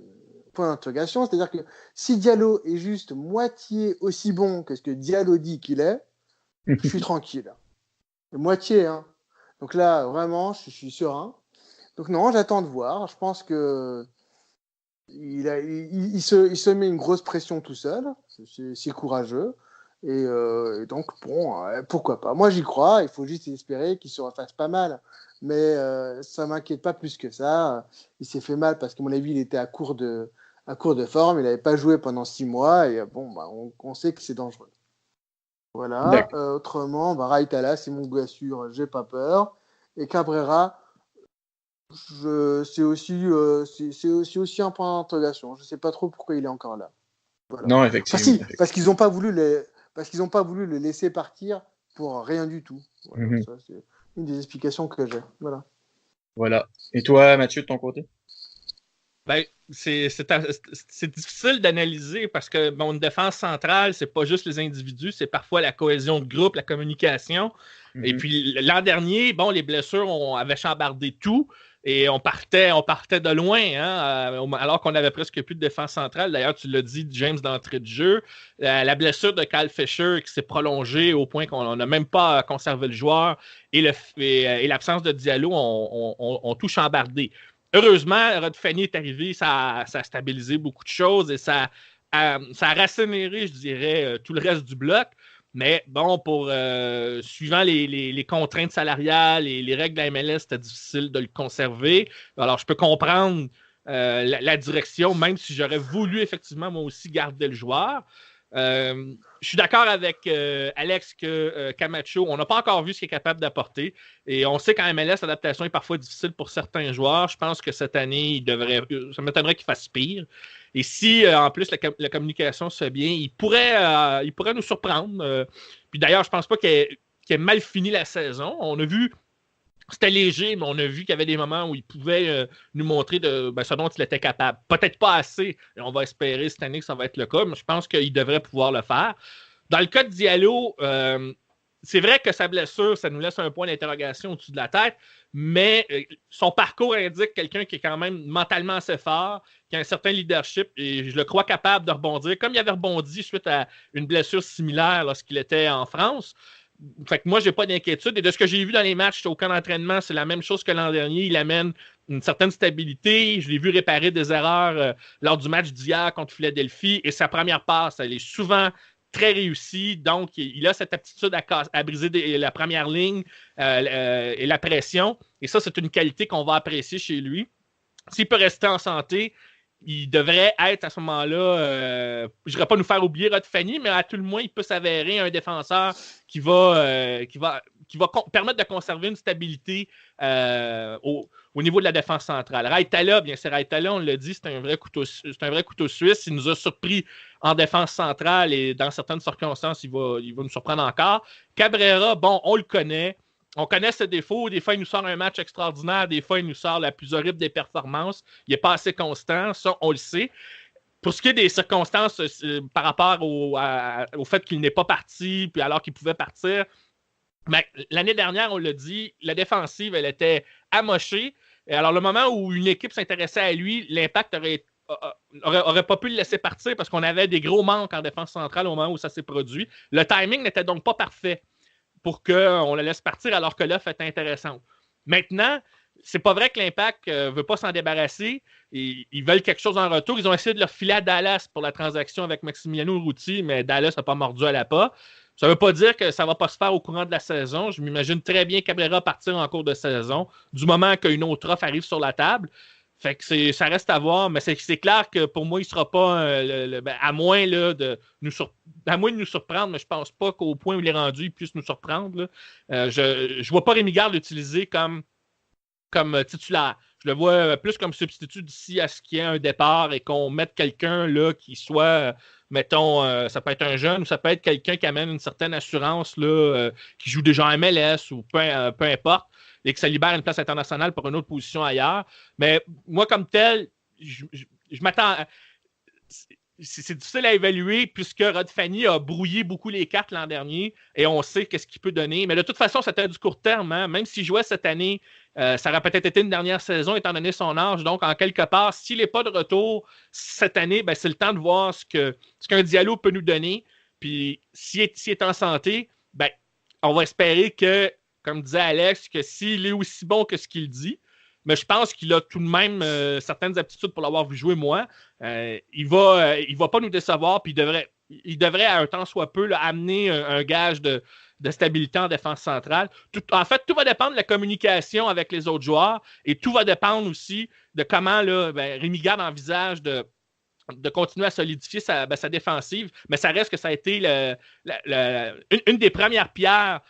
point d'interrogation. C'est-à-dire que si Diallo est juste moitié aussi bon que ce que Diallo dit qu'il est, je suis tranquille. Moitié, hein. Donc là, vraiment, je suis serein. Donc non, j'attends de voir. Je pense que il se met une grosse pression tout seul. C'est courageux. Et donc, bon, pourquoi pas. Moi, j'y crois. Il faut juste espérer qu'il se refasse pas mal. Mais ça ne m'inquiète pas plus que ça. Il s'est fait mal parce qu'à mon avis, il était à court de forme. Il n'avait pas joué pendant 6 mois. Et bon, on sait que c'est dangereux. Voilà. Autrement, Raitala, c'est mon gars sûr. J'ai pas peur. Et Cabrera, c'est aussi un point d'interrogation. Je ne sais pas trop pourquoi il est encore là. Voilà. Non, effectivement. Parce qu'ils n'ont pas voulu le laisser partir pour rien du tout. Voilà, ça, c'est une des explications que j'ai. Voilà. Et toi, Mathieu, de ton côté? Ben, c'est difficile d'analyser parce que une défense centrale, c'est pas juste les individus, c'est parfois la cohésion de groupe, la communication. Et puis l'an dernier, les blessures avaient chambardé tout et on partait de loin, hein, alors qu'on avait presque plus de défense centrale. D'ailleurs, tu l'as dit, James, d'entrée de jeu. La blessure de Kyle Fisher qui s'est prolongée au point qu'on n'a même pas conservé le joueur et l'absence de Diallo ont tout chambardé. Heureusement, Rod Fanny est arrivé, ça a stabilisé beaucoup de choses et ça a rassénéré, je dirais, tout le reste du bloc. Mais suivant les contraintes salariales et les règles de la MLS, c'était difficile de le conserver. Alors, je peux comprendre la direction, même si j'aurais voulu effectivement, moi aussi, garder le joueur. Je suis d'accord avec Alex que Camacho, on n'a pas encore vu ce qu'il est capable d'apporter. Et on sait qu'en MLS, l'adaptation est parfois difficile pour certains joueurs. Je pense que cette année, ça m'étonnerait qu'il fasse pire. Et si, en plus, la communication se fait bien, il pourrait nous surprendre. Puis d'ailleurs, je pense pas qu'il ait mal fini la saison. On a vu, c'était léger, mais on a vu qu'il y avait des moments où il pouvait nous montrer ce dont il était capable. Peut-être pas assez. Et on va espérer cette année que ça va être le cas, mais je pense qu'il devrait pouvoir le faire. Dans le cas de Diallo, c'est vrai que sa blessure, ça nous laisse un point d'interrogation au-dessus de la tête, mais son parcours indique quelqu'un qui est quand même mentalement assez fort, qui a un certain leadership, et je le crois capable de rebondir, comme il avait rebondi suite à une blessure similaire lorsqu'il était en France. Fait que moi, j'ai pas d'inquiétude. Et de ce que j'ai vu dans les matchs au camp d'entraînement, c'est la même chose que l'an dernier. Il amène une certaine stabilité. Je l'ai vu réparer des erreurs lors du match d'hier contre Philadelphie. Et sa première passe, elle est souvent très réussie. Donc, il a cette aptitude à briser la première ligne et la pression. Et ça, c'est une qualité qu'on va apprécier chez lui. S'il peut rester en santé, il devrait être à ce moment-là, je ne dirais pas nous faire oublier Rod Fanny, mais à tout le moins, il peut s'avérer un défenseur qui va permettre de conserver une stabilité au niveau de la défense centrale. Raitala, bien sûr, Raitala, on l'a dit, c'est un vrai couteau suisse. Il nous a surpris en défense centrale et dans certaines circonstances, il va nous surprendre encore. Cabrera, bon, on le connaît. On connaît ses défauts. Des fois, il nous sort un match extraordinaire. Des fois, il nous sort la plus horrible des performances. Il n'est pas assez constant. Ça, on le sait. Pour ce qui est des circonstances par rapport au fait qu'il n'est pas parti, puis alors qu'il pouvait partir, ben, l'année dernière, on l'a dit, la défensive, elle était amochée. Et alors, le moment où une équipe s'intéressait à lui, l'Impact aurait pas pu le laisser partir parce qu'on avait des gros manques en défense centrale au moment où ça s'est produit. Le timing n'était donc pas parfait pour qu'on le laisse partir alors que l'offre est intéressante. Maintenant, c'est pas vrai que l'Impact ne veut pas s'en débarrasser. Ils veulent quelque chose en retour. Ils ont essayé de leur filer à Dallas pour la transaction avec Maximiano Urruti, mais Dallas n'a pas mordu à la pas. Ça ne veut pas dire que ça ne va pas se faire au courant de la saison. Je m'imagine très bien Cabrera partir en cours de saison du moment qu'une autre offre arrive sur la table. Fait que ça reste à voir, mais c'est clair que pour moi, il ne sera pas, à moins là, de nous surprendre, mais je ne pense pas qu'au point où il est rendu, il puisse nous surprendre. Je ne vois pas Rémi Garde l'utiliser comme titulaire. Je le vois plus comme substitut d'ici à ce qu'il y ait un départ et qu'on mette quelqu'un là qui soit, mettons, ça peut être un jeune ou ça peut être quelqu'un qui amène une certaine assurance, là, qui joue déjà en MLS ou peu importe, et que ça libère une place internationale pour une autre position ailleurs. Mais moi, comme tel, je m'attends. C'est difficile à évaluer puisque Rod Fanny a brouillé beaucoup les cartes l'an dernier et on sait qu'est-ce qu'il peut donner. Mais de toute façon, c'était du court terme. Hein? Même s'il jouait cette année, ça aurait peut-être été une dernière saison étant donné son âge. Donc, en quelque part, s'il n'est pas de retour cette année, ben, c'est le temps de voir ce qu'un Diallo peut nous donner. Puis, s'il est en santé, ben, on va espérer que, comme disait Alex, que s'il est aussi bon que ce qu'il dit, mais je pense qu'il a tout de même certaines aptitudes pour l'avoir vu jouer, moi. Il va pas nous décevoir, puis il devrait à un temps soit peu, là, amener un gage de stabilité en défense centrale. En fait, tout va dépendre de la communication avec les autres joueurs et tout va dépendre aussi de comment là, Rémi Garde envisage de continuer à solidifier sa défensive. Mais ça reste que ça a été une des premières pierres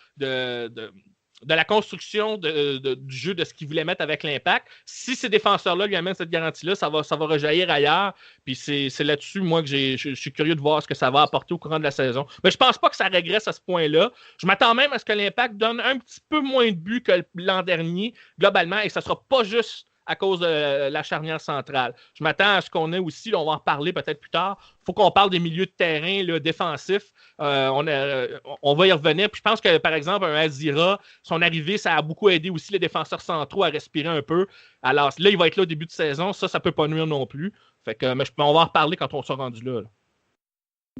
de la construction du jeu, de ce qu'il voulait mettre avec l'Impact. Si ces défenseurs-là lui amènent cette garantie-là, ça va rejaillir ailleurs. Puis c'est là-dessus, moi, que je suis curieux de voir ce que ça va apporter au courant de la saison. Mais je pense pas que ça régresse à ce point-là. Je m'attends même à ce que l'Impact donne un petit peu moins de buts que l'an dernier, globalement, et ça sera pas juste à cause de la charnière centrale. Je m'attends à ce qu'on ait aussi, là, on va en reparler peut-être plus tard, il faut qu'on parle des milieux de terrain là, défensifs. On va y revenir. Puis je pense que, par exemple, un Azira, son arrivée, ça a beaucoup aidé aussi les défenseurs centraux à respirer un peu. Alors là, il va être là au début de saison. Ça ne peut pas nuire non plus. Fait que, mais on va en reparler quand on sera rendu là.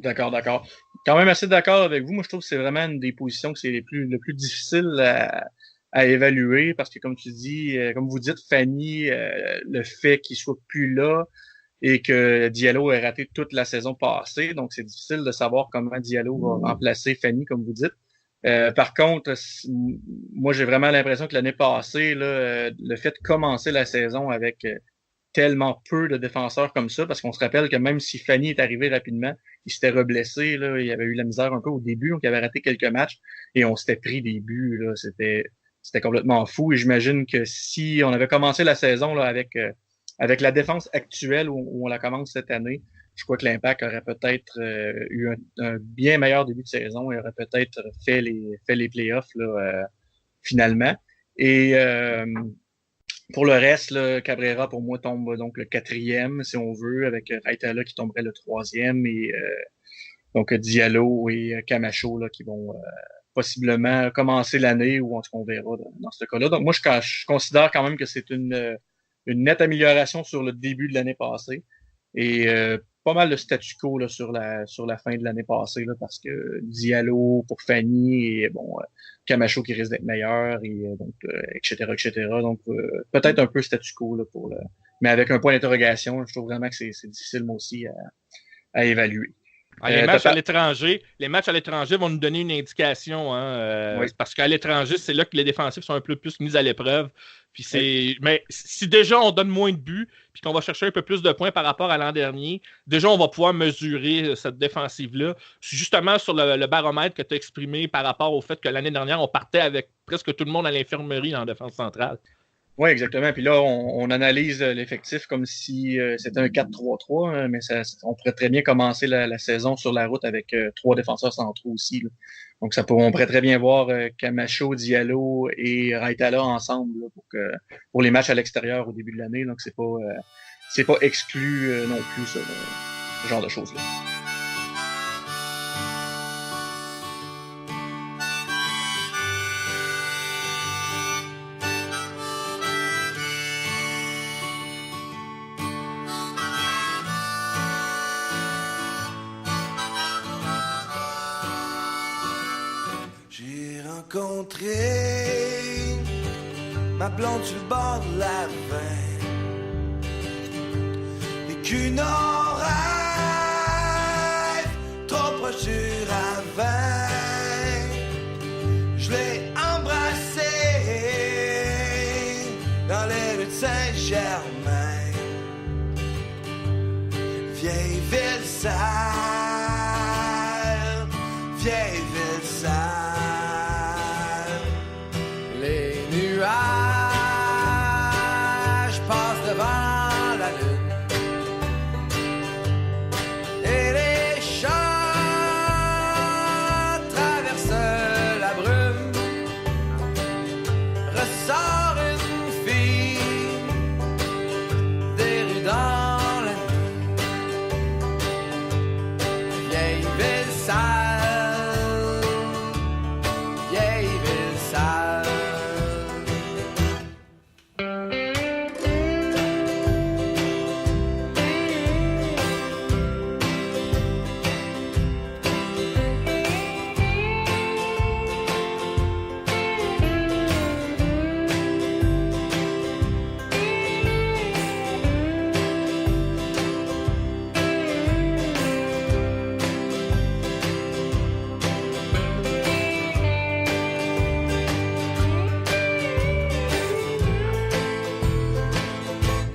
D'accord. Quand même assez d'accord avec vous. Moi, je trouve que c'est vraiment une des positions que c'est le plus difficile à évaluer parce que, comme tu dis, comme vous dites, Fanny, le fait qu'il soit plus là et que Diallo ait raté toute la saison passée, donc c'est difficile de savoir comment Diallo va remplacer Fanny, comme vous dites. Par contre, moi, j'ai vraiment l'impression que l'année passée, là, le fait de commencer la saison avec tellement peu de défenseurs comme ça, parce qu'on se rappelle que même si Fanny est arrivé rapidement, il s'était reblessé, là, il avait eu la misère un peu au début, donc il avait raté quelques matchs et on s'était pris des buts, là, c'était complètement fou. Et j'imagine que si on avait commencé la saison là, avec la défense actuelle où on la commence cette année, je crois que l'Impact aurait peut-être eu un bien meilleur début de saison et aurait peut-être fait les playoffs là, finalement. Et pour le reste, là, Cabrera, pour moi, tombe donc le 4e, si on veut, avec Raitala qui tomberait le 3e et donc Diallo et Camacho là, qui vont possiblement commencer l'année ou en tout cas on verra dans ce cas-là. Donc moi, je considère quand même que c'est une nette amélioration sur le début de l'année passée et pas mal le statu quo là, sur la fin de l'année passée, là, parce que Diallo pour Fanny et Camacho qui risque d'être meilleur, et donc etc., etc. Donc peut-être un peu statu quo là, mais avec un point d'interrogation. Je trouve vraiment que c'est difficile, moi aussi, à évaluer. Les matchs à l'étranger vont nous donner une indication, hein, Oui. parce qu'à l'étranger, c'est là que les défensifs sont un peu plus mis à l'épreuve. Puis mais si déjà on donne moins de buts, puis qu'on va chercher un peu plus de points par rapport à l'an dernier, déjà on va pouvoir mesurer cette défensive-là. Justement sur le baromètre que tu as exprimé par rapport au fait que l'année dernière, on partait avec presque tout le monde à l'infirmerie en défense centrale. Oui, exactement. Puis là, on analyse l'effectif comme si c'était un 4-3-3, hein, mais on pourrait très bien commencer la saison sur la route avec 3 défenseurs centraux aussi, là. Donc, on pourrait très bien voir Camacho, Diallo et Raitala ensemble là, pour les matchs à l'extérieur au début de l'année. Donc, c'est pas exclu non plus, ça, ce genre de choses-là. Rencontré ma blonde sur le bord de la veine, vécu nos rêves trop proches du ravin. Je l'ai embrassé dans les rues de Saint-Germain, vieille ville sale, vieille ville sale. Nuages passent devant la lune et les chats traversent la brume. Ressort une fille des rues dans la nuit. Vieille ville sale, vieille ville sale.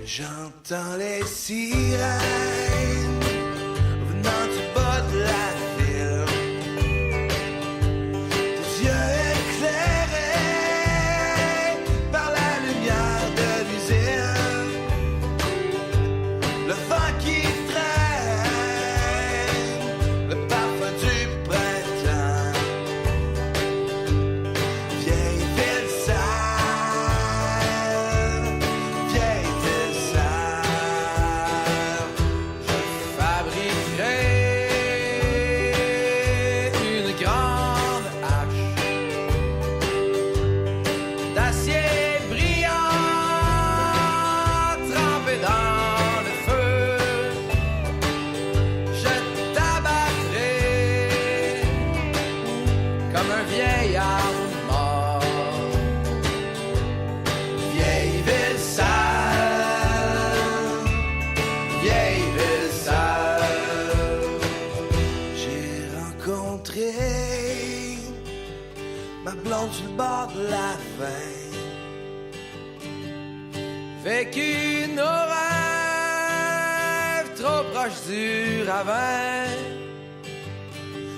J'entends les sirènes venant du bas de la ville, tes yeux éclairés par la lumière de l'usine, le vent qui traîne, le parfum du printemps. Vieille ville sale, vieille ville sale. Je fabriquerai une grande hache d'acier brillant trempé dans le feu. Je t'abattrai comme un vieillard mort. Vieille ville sale, vieille ville sale. J'ai rencontré ma blonde sur le bord de la veine, vécu nos rêves trop proches du ravin.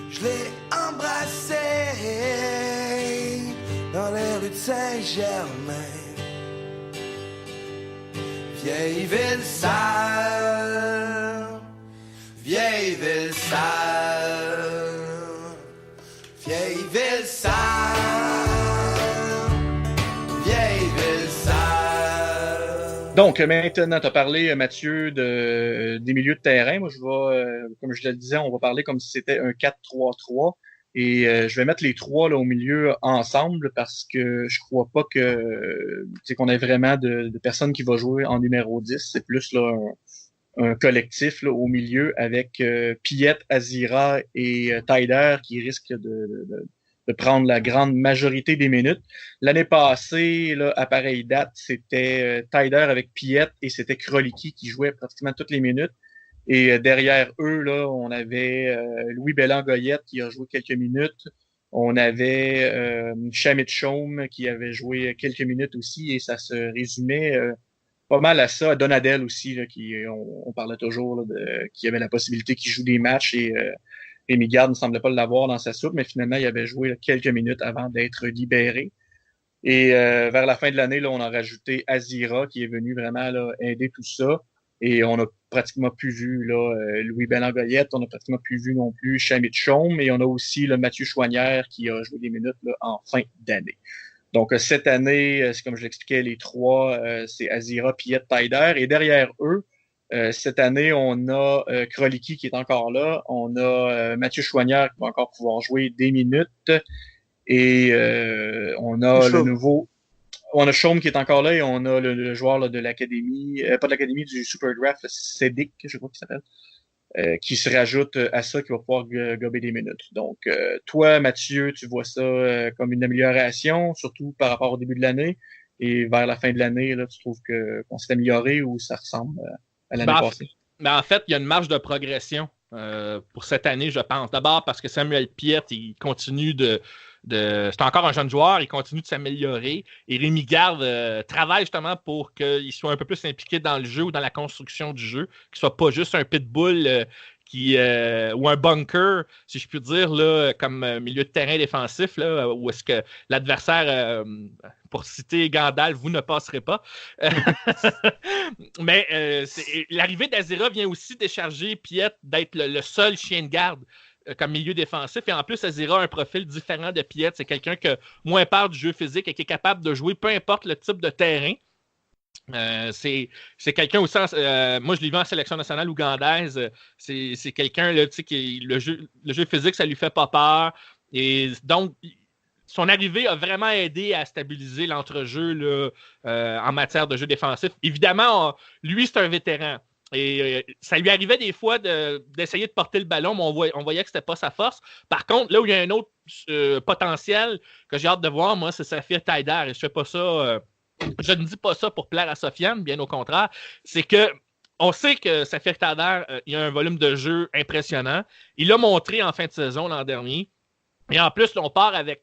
Je l'ai embrassé dans les rues de Saint-Germain. Vieille ville sale, vieille ville sale, vieille ville sale, vieille ville sale. Donc, maintenant, tu as parlé, Mathieu, des milieux de terrain. Moi, comme je le disais, on va parler comme si c'était un 4-3-3. Et je vais mettre les trois là, au milieu ensemble parce que je crois pas qu'on ait vraiment de personne qui va jouer en numéro 10. C'est plus là un collectif là, au milieu avec Piette, Azira et Taider qui risquent de prendre la grande majorité des minutes. L'année passée, là, à pareille date, c'était Taider avec Piette et c'était Kroliki qui jouait pratiquement toutes les minutes. Et derrière eux, là, on avait Louis Bellan-Goyette qui a joué quelques minutes. On avait Shamit Chaume qui avait joué quelques minutes aussi et ça se résumait pas mal à ça. Donadel aussi, là, on parlait toujours là, qui avait la possibilité qu'il joue des matchs et Rémi Garde ne semblait pas l'avoir dans sa soupe, mais finalement, il avait joué là, quelques minutes avant d'être libéré. Et vers la fin de l'année, là, on a rajouté Azira qui est venu vraiment là, aider tout ça. Et on a pratiquement plus vu là, Louis Bellan-Goyette, on a pratiquement plus vu non plus Shamit Chaume, et on a aussi là, Mathieu Chouanière qui a joué des minutes là, en fin d'année. Donc cette année, c'est comme je l'expliquais, les trois, c'est Azira, Piette, Taider, et derrière eux, cette année, on a Kroliki qui est encore là, on a Mathieu Chouanière qui va encore pouvoir jouer des minutes, et on a le nouveau... On a Chaume qui est encore là et on a le joueur là, de l'académie, pas de l'académie, du Superdraft, Cédic, je crois qu'il s'appelle, qui se rajoute à ça, qui va pouvoir gober des minutes. Donc, toi, Mathieu, tu vois ça comme une amélioration, surtout par rapport au début de l'année, et vers la fin de l'année, là, tu trouves qu'on s'est amélioré ou ça ressemble à l'année passée? En fait, il y a une marge de progression pour cette année, je pense. D'abord parce que Samuel Piette, il continue c'est encore un jeune joueur, il continue de s'améliorer. Et Rémi Garde travaille justement pour qu'il soit un peu plus impliqué dans le jeu ou dans la construction du jeu, qu'il ne soit pas juste un pitbull ou un bunker, si je puis dire, là, comme milieu de terrain défensif, là, où est-ce que l'adversaire, pour citer Gandalf, vous ne passerez pas. Mais l'arrivée d'Azira vient aussi décharger Piette d'être le seul chien de garde comme milieu défensif. Et en plus, Azira a un profil différent de Piette. C'est quelqu'un qui a moins peur du jeu physique et qui est capable de jouer peu importe le type de terrain. C'est quelqu'un aussi, moi je l'ai vu en sélection nationale ougandaise, c'est quelqu'un là, qui le jeu physique, ça lui fait pas peur. Et donc, son arrivée a vraiment aidé à stabiliser l'entrejeu là, en matière de jeu défensif. Évidemment, lui, c'est un vétéran. Et ça lui arrivait des fois d'essayer de porter le ballon, mais on voyait que c'était pas sa force. Par contre, là où il y a un autre potentiel que j'ai hâte de voir, moi, c'est Saphir Taider. Et je fais pas ça, je ne dis pas ça pour plaire à Sofiane, bien au contraire. C'est que on sait que Saphir Taider, il a un volume de jeu impressionnant. Il l'a montré en fin de saison l'an dernier. Et en plus, là, on part avec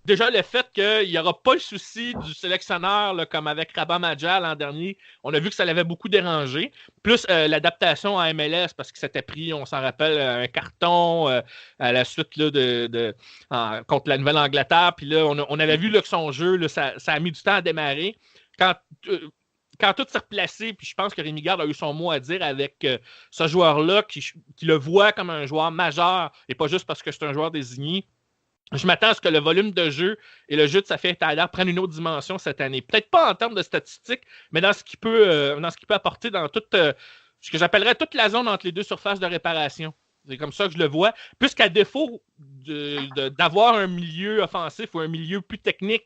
déjà le fait qu'il n'y aura pas le souci du sélectionneur là, comme avec Rabah Madja l'an dernier. On a vu que ça l'avait beaucoup dérangé. Plus l'adaptation à MLS parce qu'il s'était pris, on s'en rappelle, un carton à la suite là, contre la Nouvelle-Angleterre. Puis là, on avait vu là, que son jeu, là, ça a mis du temps à démarrer. Quand tout s'est replacé, puis je pense que Rémi Garde a eu son mot à dire avec ce joueur-là qui le voit comme un joueur majeur et pas juste parce que c'est un joueur désigné. Je m'attends à ce que le volume de jeu et le jeu de Saphir Taider prennent une autre dimension cette année. Peut-être pas en termes de statistiques, mais dans ce qu'il peut apporter dans toute ce que j'appellerais toute la zone entre les deux surfaces de réparation. C'est comme ça que je le vois. Puisqu'à défaut d'avoir un milieu offensif ou un milieu plus technique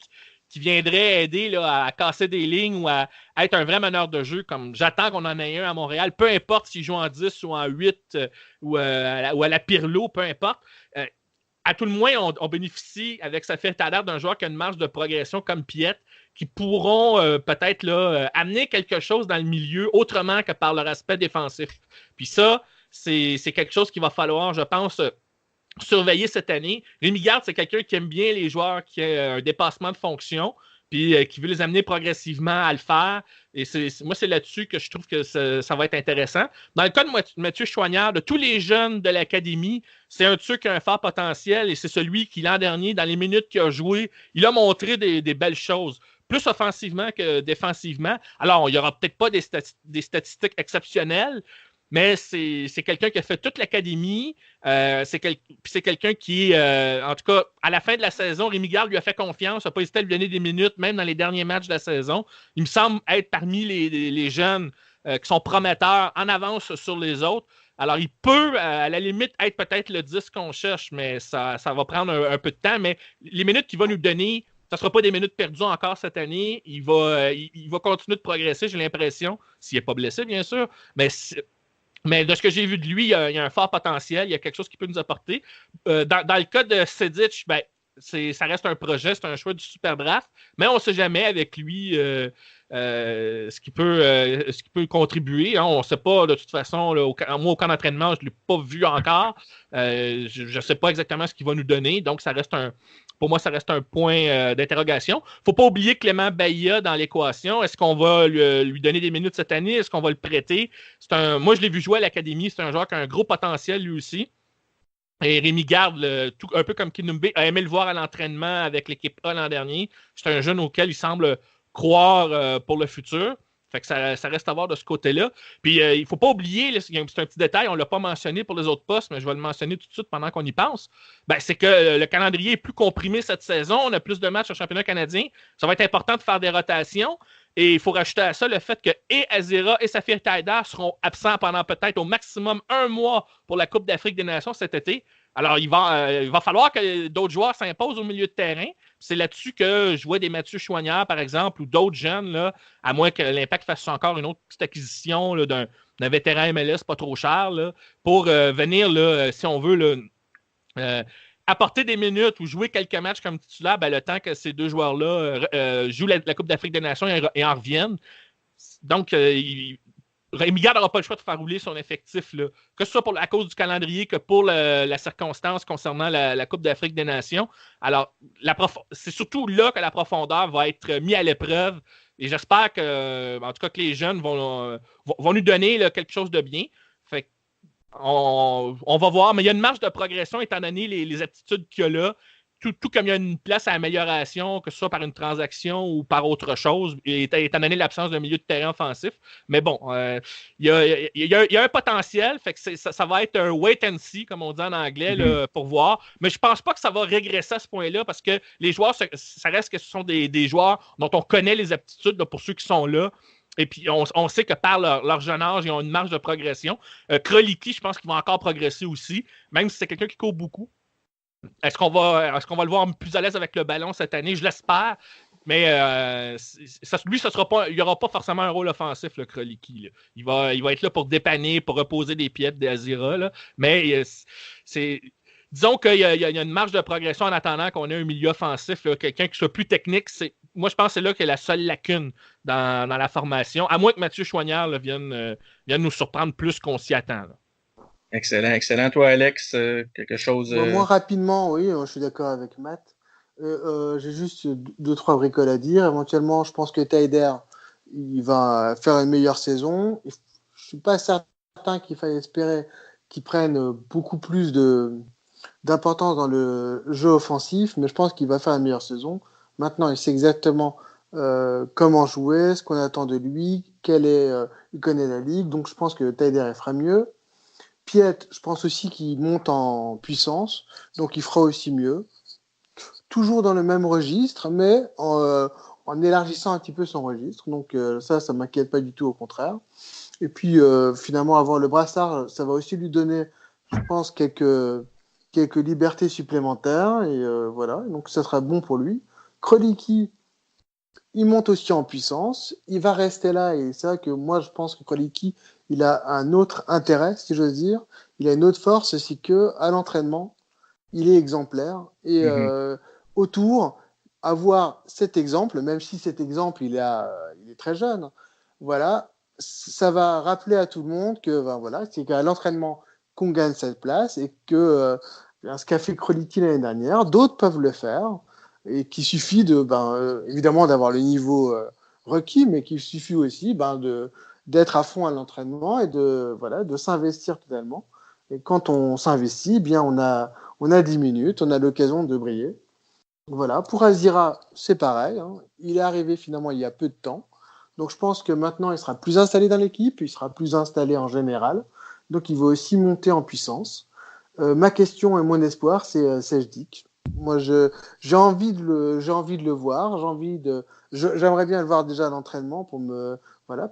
qui viendrait aider là, à casser des lignes ou à être un vrai meneur de jeu, comme j'attends qu'on en ait un à Montréal, peu importe s'il joue en 10 ou en 8 ou à la Pirlo, peu importe. À tout le moins, on bénéficie avec Saphir Taider d'un joueur qui a une marge de progression comme Piette, qui pourront peut-être là, amener quelque chose dans le milieu autrement que par leur aspect défensif. Puis ça, c'est quelque chose qu'il va falloir, je pense, surveiller cette année. Rémi Garde, c'est quelqu'un qui aime bien les joueurs qui ont un dépassement de fonction, puis qui veut les amener progressivement à le faire. Et moi, c'est là-dessus que je trouve que ça va être intéressant. Dans le cas de Mathieu Chouanière, de tous les jeunes de l'académie, c'est un de ceux qui a un fort potentiel et c'est celui qui, l'an dernier, dans les minutes qu'il a joué, il a montré des belles choses, plus offensivement que défensivement. Alors, il n'y aura peut-être pas des statistiques exceptionnelles, mais c'est quelqu'un qui a fait toute l'académie. C'est quelqu'un qui, en tout cas, à la fin de la saison, Rémi Garde lui a fait confiance, n'a pas hésité à lui donner des minutes, même dans les derniers matchs de la saison. Il me semble être parmi les jeunes qui sont prometteurs en avance sur les autres. Alors, il peut, à la limite, être peut-être le 10 qu'on cherche, mais ça va prendre un peu de temps. Mais les minutes qu'il va nous donner, ne sera pas des minutes perdues encore cette année. Il va continuer de progresser, j'ai l'impression, s'il n'est pas blessé, bien sûr. Mais de ce que j'ai vu de lui, il y a un fort potentiel. Il y a quelque chose qui peut nous apporter. Dans le cas de Sedic, ben, ça reste un projet, c'est un choix du super draft, mais on ne sait jamais avec lui ce qui peut contribuer. Hein. On ne sait pas, de toute façon, là, moi, au camp d'entraînement, je ne l'ai pas vu encore. Je ne sais pas exactement ce qu'il va nous donner, donc pour moi, ça reste un point d'interrogation. Il ne faut pas oublier Clément Bahia dans l'équation. Est-ce qu'on va lui donner des minutes cette année? Est-ce qu'on va le prêter? Moi, je l'ai vu jouer à l'Académie. C'est un joueur qui a un gros potentiel, lui aussi. Et Rémi Garde, un peu comme Kinumbe, a aimé le voir à l'entraînement avec l'équipe A l'an dernier. C'est un jeune auquel il semble croire pour le futur. Fait que ça reste à voir de ce côté-là. Puis, il ne faut pas oublier, c'est un petit détail, on ne l'a pas mentionné pour les autres postes, mais je vais le mentionner tout de suite pendant qu'on y pense. Ben, c'est que le calendrier est plus comprimé cette saison. On a plus de matchs au championnat canadien. Ça va être important de faire des rotations. Et il faut rajouter à ça le fait que et Azera et Safir Taider seront absents pendant peut-être au maximum 1 mois pour la Coupe d'Afrique des Nations cet été. Alors, il va falloir que d'autres joueurs s'imposent au milieu de terrain. C'est là-dessus que je vois des Mathieu Chouanière, par exemple, ou d'autres jeunes, là, à moins que l'Impact fasse encore une autre petite acquisition là, d'un vétéran MLS pas trop cher, là, pour venir, là, si on veut, là, apporter des minutes ou jouer quelques matchs comme titulaire, ben, le temps que ces deux joueurs-là jouent la Coupe d'Afrique des Nations et en reviennent. Donc, Rémi Garde n'aura pas le choix de faire rouler son effectif, là, que ce soit à cause du calendrier que pour la circonstance concernant la Coupe d'Afrique des Nations. Alors, c'est surtout là que la profondeur va être mise à l'épreuve. Et j'espère que, en tout cas, que les jeunes vont nous donner là, quelque chose de bien. Fait on va voir, mais il y a une marge de progression étant donné les aptitudes qu'il y a là. Tout comme il y a une place à amélioration, que ce soit par une transaction ou par autre chose, étant donné l'absence d'un milieu de terrain offensif. Mais bon, il y a un potentiel, fait que ça va être un wait and see, comme on dit en anglais, là, pour voir. Mais je ne pense pas que ça va régresser à ce point-là, parce que les joueurs, ça reste que ce sont des joueurs dont on connaît les aptitudes là, pour ceux qui sont là. Et puis, on sait que par leur jeune âge, ils ont une marge de progression. Kroliki, je pense qu'il va encore progresser aussi, même si c'est quelqu'un qui court beaucoup. Est-ce qu'on va le voir plus à l'aise avec le ballon cette année? Je l'espère. Mais lui, il n'y aura pas forcément un rôle offensif, le Kroliki. Il va être là pour dépanner, pour reposer des pieds d'Azira. Là. Mais disons qu'il y a une marge de progression en attendant qu'on ait un milieu offensif, là, quelqu'un qui soit plus technique. Moi, je pense que c'est là qu'il y a la seule lacune dans la formation, à moins que Mathieu Chouanière là, vienne nous surprendre plus qu'on s'y attend. Là. Excellent. Toi, Alex, quelque chose... Moi, rapidement, oui, je suis d'accord avec Matt. J'ai juste 2-3 bricoles à dire. Éventuellement, je pense que Taider, il va faire une meilleure saison. Je ne suis pas certain qu'il faille espérer qu'il prenne beaucoup plus d'importance dans le jeu offensif, mais je pense qu'il va faire une meilleure saison. Maintenant, il sait exactement comment jouer, ce qu'on attend de lui, il connaît la ligue, donc je pense que Taider fera mieux. Piet, je pense aussi qu'il monte en puissance, donc il fera aussi mieux. Toujours dans le même registre, mais en élargissant un petit peu son registre. Donc ça ne m'inquiète pas du tout, au contraire. Et puis finalement, avoir le brassard, ça va aussi lui donner, je pense, quelques libertés supplémentaires. Et voilà, donc ça sera bon pour lui. Kroliki, il monte aussi en puissance. Il va rester là, et c'est vrai que moi, je pense que Kroliki, il a un autre intérêt, si j'ose dire. Il a une autre force, c'est qu'à l'entraînement, il est exemplaire. Et autour, avoir cet exemple, même si cet exemple, il est très jeune, voilà, ça va rappeler à tout le monde que, c'est qu'à l'entraînement qu'on gagne cette place et que ce qu'a fait Kroliki l'année dernière, d'autres peuvent le faire. Et qu'il suffit évidemment d'avoir le niveau requis, mais qu'il suffit aussi d'être à fond à l'entraînement et de s'investir totalement. Et quand on s'investit, bien on a 10 minutes, on a l'occasion de briller. Voilà. Pour Azira, c'est pareil. Hein. Il est arrivé finalement il y a peu de temps. Donc je pense que maintenant il sera plus installé dans l'équipe, il sera plus installé en général. Donc il va aussi monter en puissance. Ma question et mon espoir, c'est Sejdik. Moi, j'ai envie de le voir. J'aimerais bien le voir déjà à l'entraînement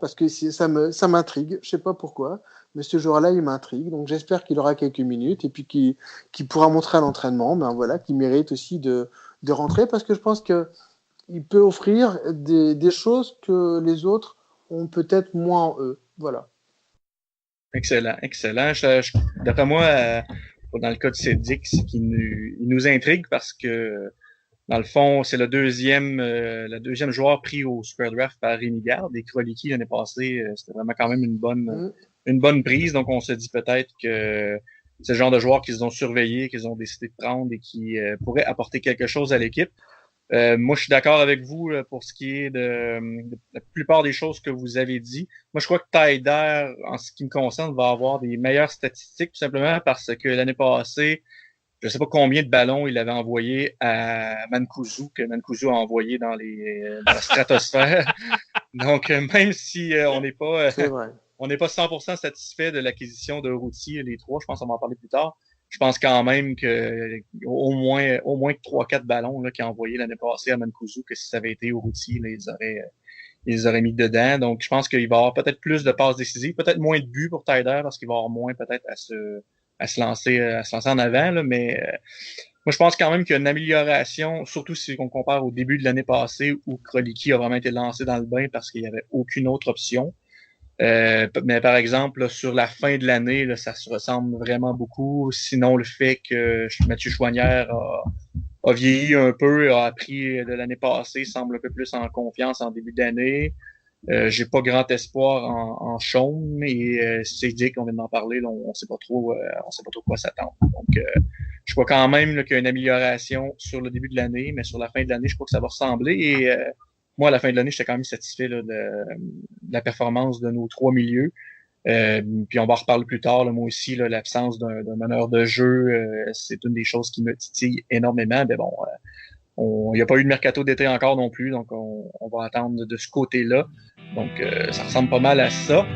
parce que ça m'intrigue. Je sais pas pourquoi, mais ce joueur-là, il m'intrigue. Donc, j'espère qu'il aura quelques minutes et puis qu'il pourra montrer à l'entraînement, qu'il mérite aussi de rentrer, parce que je pense que il peut offrir des choses que les autres ont peut-être moins en eux. Voilà. Excellent. D'après moi, dans le cas de Cédric, c'est qu'il nous intrigue parce que, dans le fond, c'est le deuxième joueur pris au Super Draft par Rémi Garde. Et Kroliki, l'année passée, c'était vraiment quand même une bonne prise. Donc, on se dit peut-être que c'est le genre de joueur qu'ils ont surveillé, qu'ils ont décidé de prendre et qui pourrait apporter quelque chose à l'équipe. Moi, je suis d'accord avec vous pour ce qui est de la plupart des choses que vous avez dit. Moi, je crois que Taider, en ce qui me concerne, va avoir des meilleures statistiques, tout simplement parce que l'année passée, je ne sais pas combien de ballons il avait envoyé à Mancuso, que Mancuso a envoyé dans la stratosphère. Donc, même si on n'est pas 100% satisfait de l'acquisition de Urruti, les trois, je pense qu'on va en parler plus tard. Je pense quand même que au moins 3-4 ballons qu'il a envoyé l'année passée à Mancuso, que si ça avait été Urruti, ils auraient mis dedans. Donc, je pense qu'il va y avoir peut-être plus de passes décisives, peut-être moins de buts pour Taider parce qu'il va y avoir moins peut-être à se lancer en avant. Là, mais moi, je pense quand même qu'il y a une amélioration, surtout si on compare au début de l'année passée où Kroliki a vraiment été lancé dans le bain parce qu'il n'y avait aucune autre option. Mais par exemple, là, sur la fin de l'année, là, ça se ressemble vraiment beaucoup. Sinon, le fait que Mathieu Choinière a vieilli un peu, a appris de l'année passée, semble un peu plus en confiance en début d'année. J'ai pas grand espoir en Chaume et Cédric, on vient d'en parler, là, on sait pas trop quoi s'attendre. Donc, je crois quand même là, qu'il y a une amélioration sur le début de l'année, mais sur la fin de l'année, je crois que ça va ressembler. Et moi, à la fin de l'année, j'étais quand même satisfait là, de la performance de nos trois milieux. Puis on va en reparler plus tard. Là, moi aussi, là, l'absence d'un meneur de jeu, c'est une des choses qui me titille énormément. Mais bon, il n'y a pas eu de mercato d'été encore non plus, donc on va attendre de ce côté-là. Donc, ça ressemble pas mal à ça.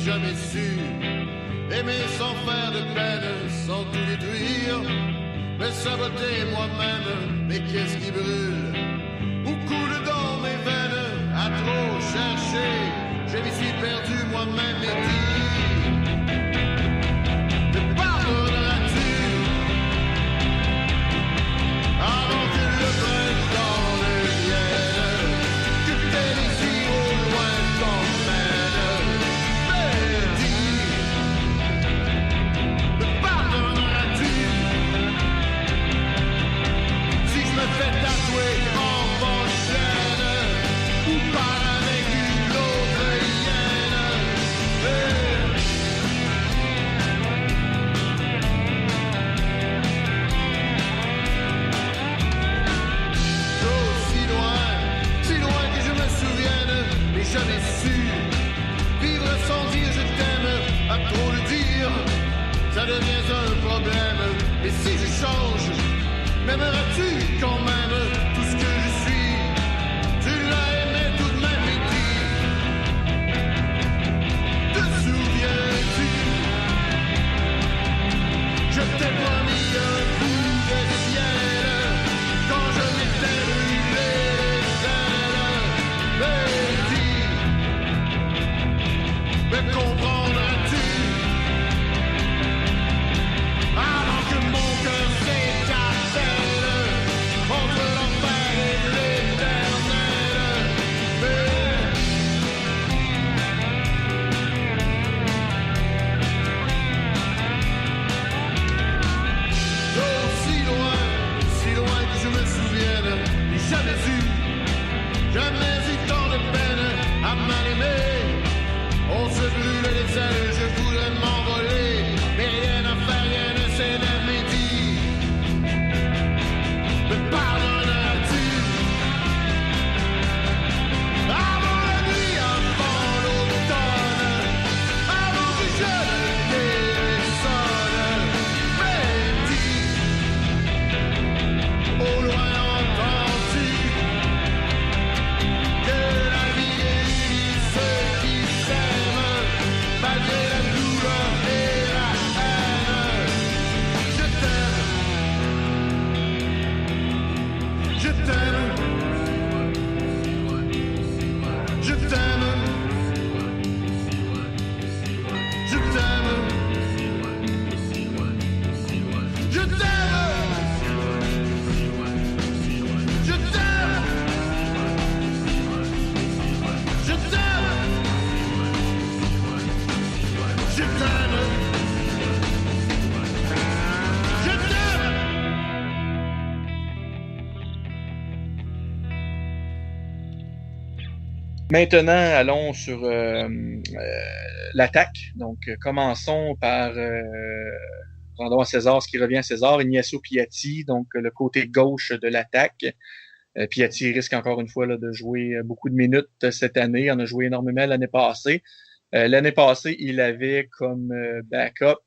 Jamais su aimer sans faire de peine, sans tout détruire, me saboter moi-même. Mais qu'est-ce qui brûle ou coule dans mes veines? À trop chercher, je m'y suis perdu moi-même et dit, me pardonneras-tu avant que le printemps revienne, que tes désirs au loin t'emmènent? Fais tatouer en prochaine ou pas avec une autre hyène. Si loin que je me souvienne, mais jamais su vivre sans dire je t'aime, à trop le dire, ça devient un problème. Et si je change, m'aimeras-tu quand même tout ce que je suis? Tu l'as aimé tout de même et dit, te souviens-tu? Je t'ai promis un coup de ciel quand je m'étais brûlé les ailes. Mais dis, me comprendras-tu? Avant que mon cœur s'éteinte, Je t'aime. Je t'aime. Je t'aime. Je t'aime. Je t'aime. Je t'aime. Je t'aime. Maintenant, allons sur l'attaque. Donc, commençons par rendons à César ce qui revient à César, Ignacio Piatti, donc le côté gauche de l'attaque. Piatti risque encore une fois là, de jouer beaucoup de minutes cette année. Il en a joué énormément l'année passée. L'année passée, il avait comme backup,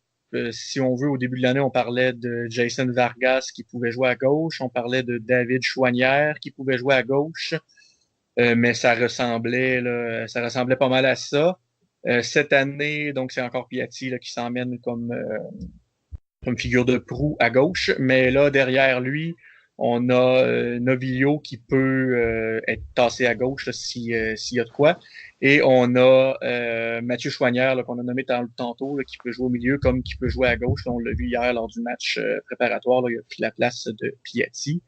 si on veut, au début de l'année, on parlait de Jason Vargas qui pouvait jouer à gauche. On parlait de David Choinière qui pouvait jouer à gauche. Mais ça ressemblait pas mal à ça. Cette année, donc c'est encore Piatti là, qui s'emmène comme figure de proue à gauche. Mais là, derrière lui, on a Novillo qui peut être tassé à gauche là, s'il y a de quoi. Et on a Mathieu Choinière là, qu'on a nommé tantôt, là, qui peut jouer au milieu comme qui peut jouer à gauche. Là, on l'a vu hier lors du match préparatoire. Là, il a pris la place de Piatti.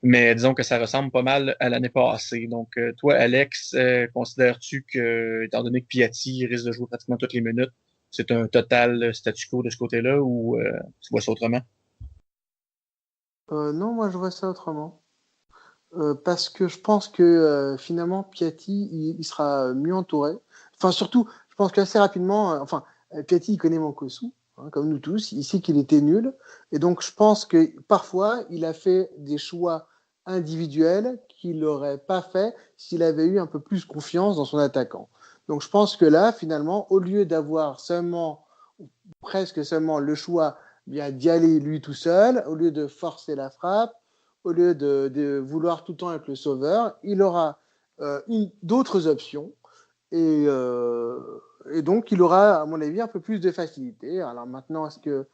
Mais disons que ça ressemble pas mal à l'année passée. Donc, toi, Alex, considères-tu que, étant donné que Piatti risque de jouer pratiquement toutes les minutes, c'est un total statu quo de ce côté-là ou tu vois ça autrement? Non, moi je vois ça autrement. Parce que je pense que finalement Piatti il sera mieux entouré. Enfin surtout, je pense qu'assez rapidement, Piatti il connaît Mancosu, hein, comme nous tous, il sait qu'il était nul, et donc je pense que parfois il a fait des choix individuels qu'il n'aurait pas fait s'il avait eu un peu plus confiance dans son attaquant. Donc je pense que là finalement, au lieu d'avoir presque seulement le choix d'y aller lui tout seul, au lieu de forcer la frappe, au lieu de vouloir tout le temps être le sauveur, il aura d'autres options et donc il aura, à mon avis, un peu plus de facilité. Alors maintenant, est-ce que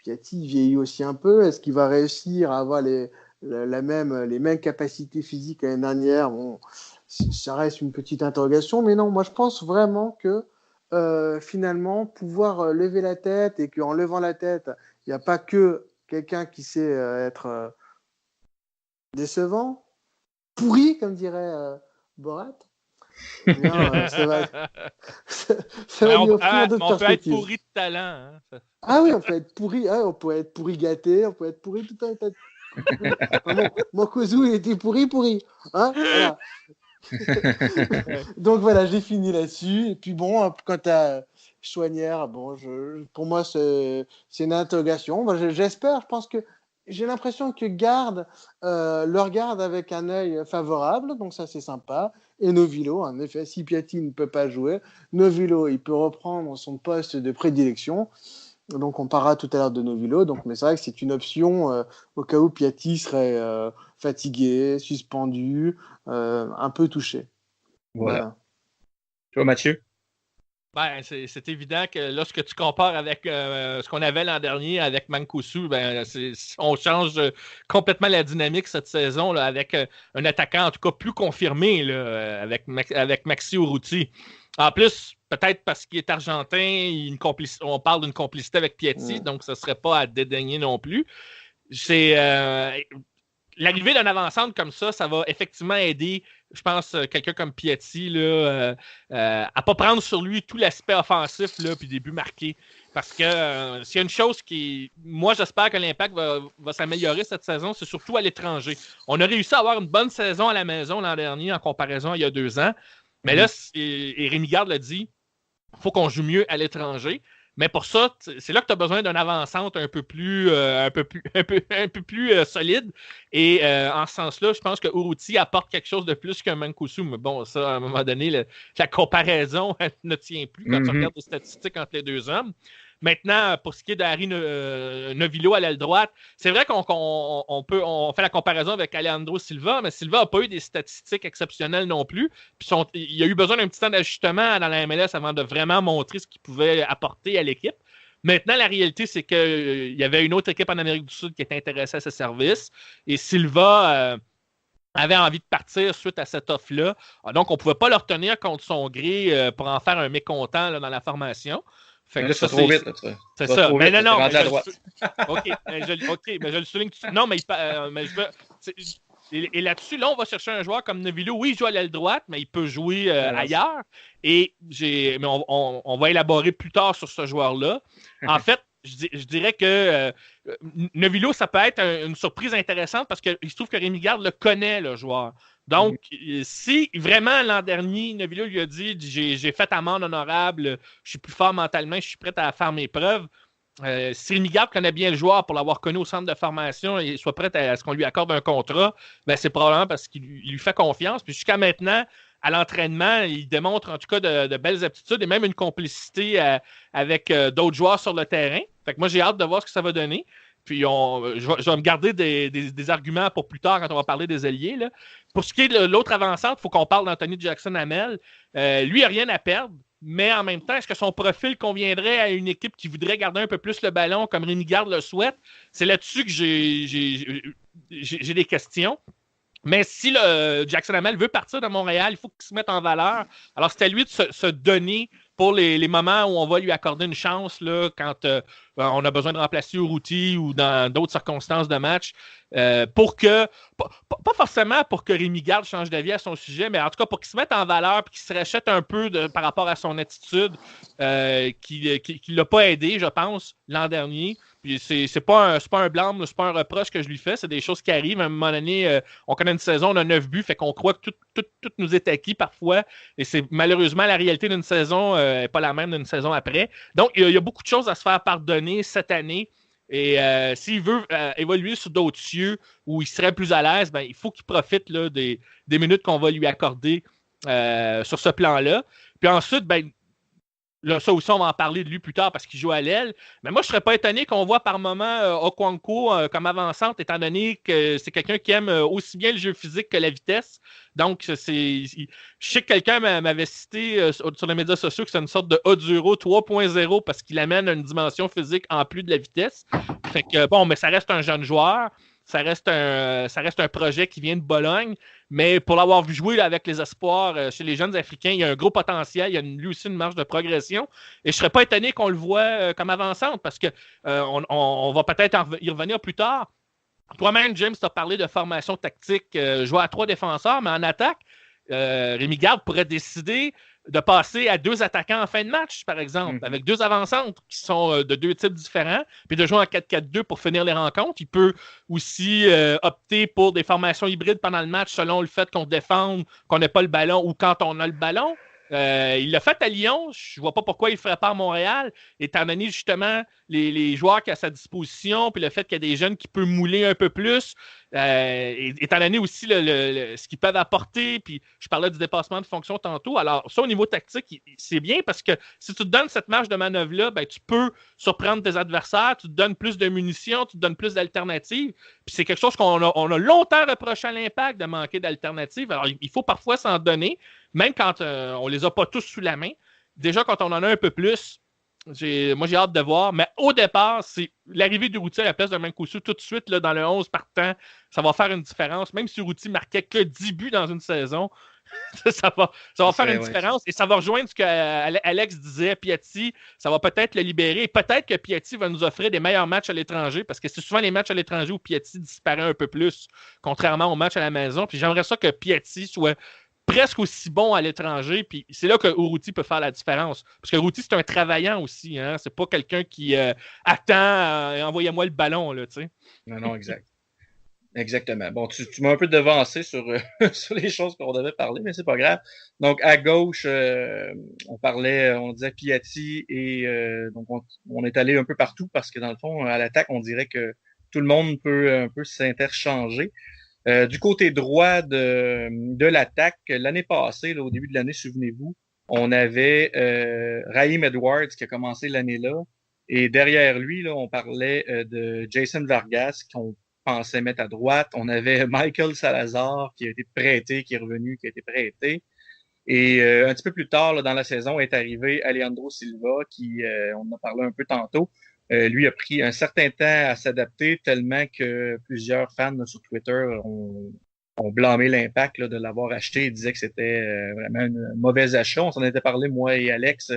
Piatti vieillit aussi un peu? Est-ce qu'il va réussir à avoir les mêmes capacités physiques que l'année dernière? Bon, ça reste une petite interrogation, mais non, moi je pense vraiment que finalement, pouvoir lever la tête et qu'en levant la tête, il n'y a pas que quelqu'un qui sait être décevant, pourri, comme dirait Borat. Bien, ça va lui offrir d'autres on peut être perspectives. pourri de talent. Hein. Ah oui, on peut être pourri, on peut être pourri gâté, on peut être pourri tout un tas de... Mancosu, il était pourri. Hein, voilà. Donc voilà, j'ai fini là-dessus. Et puis bon, quant à Choinière, bon, pour moi, c'est une interrogation. Moi, j'espère, je pense que j'ai l'impression que Garde le regarde avec un œil favorable, donc ça c'est sympa. Et Novillo, en effet, si Piatti ne peut pas jouer, Novillo, il peut reprendre son poste de prédilection. Donc on parlera tout à l'heure de Novillo, mais c'est vrai que c'est une option au cas où Piatti serait fatigué, suspendu, un peu touché. Voilà. Toi, Mathieu? Ben, c'est évident que lorsque tu compares avec ce qu'on avait l'an dernier avec Mancosu, on change complètement la dynamique cette saison là, avec un attaquant en tout cas plus confirmé là, avec Maxi Urruti. En plus, peut-être parce qu'il est argentin, on parle d'une complicité avec Piatti, donc ce ne serait pas à dédaigner non plus. L'arrivée d'un avant-centre comme ça va effectivement aider, je pense, quelqu'un comme Piatti là, à pas prendre sur lui tout l'aspect offensif là, puis des buts marqués. Parce que s'il y a une chose moi, j'espère que l'Impact va s'améliorer cette saison, c'est surtout à l'étranger. On a réussi à avoir une bonne saison à la maison l'an dernier en comparaison à il y a 2 ans. Mais là, et Rémi Garde l'a dit, il faut qu'on joue mieux à l'étranger. Mais pour ça, c'est là que tu as besoin d'un avant-centre un peu plus solide. Et en ce sens-là, je pense que Urruti apporte quelque chose de plus qu'un Mancosu. Mais bon, ça, à un moment donné, la comparaison ne tient plus quand tu regardes les statistiques entre les deux hommes. Maintenant, pour ce qui est d'Harry Novillo à l'aile droite, c'est vrai qu'on fait la comparaison avec Alejandro Silva, mais Silva n'a pas eu des statistiques exceptionnelles non plus. Puis il a eu besoin d'un petit temps d'ajustement dans la MLS avant de vraiment montrer ce qu'il pouvait apporter à l'équipe. Maintenant, la réalité, c'est qu'il y avait une autre équipe en Amérique du Sud qui était intéressée à ce service. Et Silva avait envie de partir suite à cette offre-là. Donc, on ne pouvait pas le retenir contre son gré pour en faire un mécontent là, dans la formation. Fait Mais que là, ça, c'est trop vite. Là, c'est ça. Mais non, non. rendu à droite. OK, mais je le souligne tout de suite. Non, mais et là-dessus, là, on va chercher un joueur comme Novillo. Oui, il joue à l'aile droite, mais il peut jouer ailleurs. Mais on va élaborer plus tard sur ce joueur-là. En fait, je dirais que Novillo, ça peut être une surprise intéressante parce qu'il se trouve que Rémi Garde le connaît, le joueur. Donc, si vraiment l'an dernier, Novillo lui a dit j'ai fait amende honorable, je suis plus fort mentalement, je suis prêt à faire mes preuves. Si Rémi Garde connaît bien le joueur pour l'avoir connu au centre de formation et soit prêt à ce qu'on lui accorde un contrat, ben c'est probablement parce qu'il lui fait confiance. Puis jusqu'à maintenant, à l'entraînement, il démontre en tout cas de belles aptitudes et même une complicité avec d'autres joueurs sur le terrain. Fait que moi, j'ai hâte de voir ce que ça va donner. Puis je vais me garder des arguments pour plus tard quand on va parler des ailiers. Là. Pour ce qui est de l'autre avancante, il faut qu'on parle d'Anthony Jackson-Hamel. Lui, il n'a rien à perdre. Mais en même temps, est-ce que son profil conviendrait à une équipe qui voudrait garder un peu plus le ballon comme Rémi Garde le souhaite? C'est là-dessus que j'ai des questions. Mais si Jackson Hamel veut partir de Montréal, il faut qu'il se mette en valeur. Alors, c'est à lui de se donner pour les moments où on va lui accorder une chance là, quand on a besoin de remplacer Urruti ou dans d'autres circonstances de match. Pour que, pas forcément pour que Rémi Garde change d'avis à son sujet, mais en tout cas pour qu'il se mette en valeur et qu'il se rachète un peu par rapport à son attitude qui ne l'a pas aidé, je pense, l'an dernier. Puis c'est pas un blâme, c'est pas un reproche que je lui fais, c'est des choses qui arrivent. À un moment donné, on connaît une saison, on a 9 buts, fait qu'on croit que tout nous est acquis parfois. Et c'est malheureusement la réalité d'une saison n'est pas la même d'une saison après. Donc, il y a beaucoup de choses à se faire pardonner cette année. Et s'il veut évoluer sur d'autres cieux où il serait plus à l'aise, ben, il faut qu'il profite là, des minutes qu'on va lui accorder sur ce plan-là. Puis ensuite, ben, là, ça aussi, on va en parler de lui plus tard parce qu'il joue à l'aile. Mais moi, je ne serais pas étonné qu'on voit par moment Okwanko comme avancante, étant donné que c'est quelqu'un qui aime aussi bien le jeu physique que la vitesse. Donc, je sais que quelqu'un m'avait cité sur les médias sociaux que c'est une sorte de Oduro 3.0 parce qu'il amène une dimension physique en plus de la vitesse. Fait que, bon, mais ça reste un jeune joueur. Ça reste un projet qui vient de Bologne, mais pour l'avoir vu jouer là, avec les espoirs chez les jeunes Africains, il y a un gros potentiel, il y a lui aussi une marge de progression. Et je ne serais pas étonné qu'on le voit comme avançante parce qu'on va peut-être y revenir plus tard. Toi-même, James, tu as parlé de formation tactique, jouer à 3 défenseurs, mais en attaque, Rémi Garde pourrait décider de passer à 2 attaquants en fin de match, par exemple, avec 2 avancantes qui sont de 2 types différents, puis de jouer en 4-4-2 pour finir les rencontres. Il peut aussi opter pour des formations hybrides pendant le match selon le fait qu'on défende, qu'on n'a pas le ballon ou quand on a le ballon. Il l'a fait à Lyon. Je ne vois pas pourquoi il ne le ferait pas à Montréal, étant donné justement les joueurs qu'il a à sa disposition, puis le fait qu'il y a des jeunes qui peuvent mouler un peu plus, étant donné aussi ce qu'ils peuvent apporter. Puis je parlais du dépassement de fonction tantôt. Alors, ça, au niveau tactique, c'est bien parce que si tu te donnes cette marge de manœuvre-là, ben, tu peux surprendre tes adversaires, tu te donnes plus de munitions, tu te donnes plus d'alternatives. Puis c'est quelque chose qu'on a longtemps reproché à l'Impact de manquer d'alternatives. Alors, il faut parfois s'en donner. Même quand on les a pas tous sous la main. Déjà, quand on en a un peu plus, moi, j'ai hâte de voir. Mais au départ, c'est l'arrivée d'Urruti à la place de Mancuso tout de suite là, dans le 11 partant. Ça va faire une différence. Même si Urruti marquait que 10 buts dans une saison, ça va faire une différence. Et ça va rejoindre ce que Alex disait. Piatti, ça va peut-être le libérer. Et peut-être que Piatti va nous offrir des meilleurs matchs à l'étranger parce que c'est souvent les matchs à l'étranger où Piatti disparaît un peu plus, contrairement aux matchs à la maison. Puis j'aimerais ça que Piatti soit presque aussi bon à l'étranger, puis c'est là que Urruti peut faire la différence. Parce que Urruti, c'est un travaillant aussi, hein? C'est pas quelqu'un qui attend envoyez-moi le ballon, là, tu sais. Non, exact. Exactement. Bon, tu m'as un peu devancé sur les choses qu'on devait parler, mais c'est pas grave. Donc, à gauche, on disait Piatti et donc on est allé un peu partout parce que dans le fond, à l'attaque, on dirait que tout le monde peut un peu s'interchanger. Du côté droit de l'attaque, l'année passée, là, au début de l'année, souvenez-vous, on avait Raheem Edwards qui a commencé l'année-là. Et derrière lui, là, on parlait de Jason Vargas qu'on pensait mettre à droite. On avait Michael Salazar qui a été prêté, qui est revenu, qui a été prêté. Et un petit peu plus tard là, dans la saison est arrivé Alejandro Silva qui, on en a parlé un peu tantôt, lui a pris un certain temps à s'adapter tellement que plusieurs fans là, sur Twitter ont ont blâmé l'Impact là, de l'avoir acheté. Ils disaient que c'était vraiment un mauvais achat. On s'en était parlé, moi et Alex,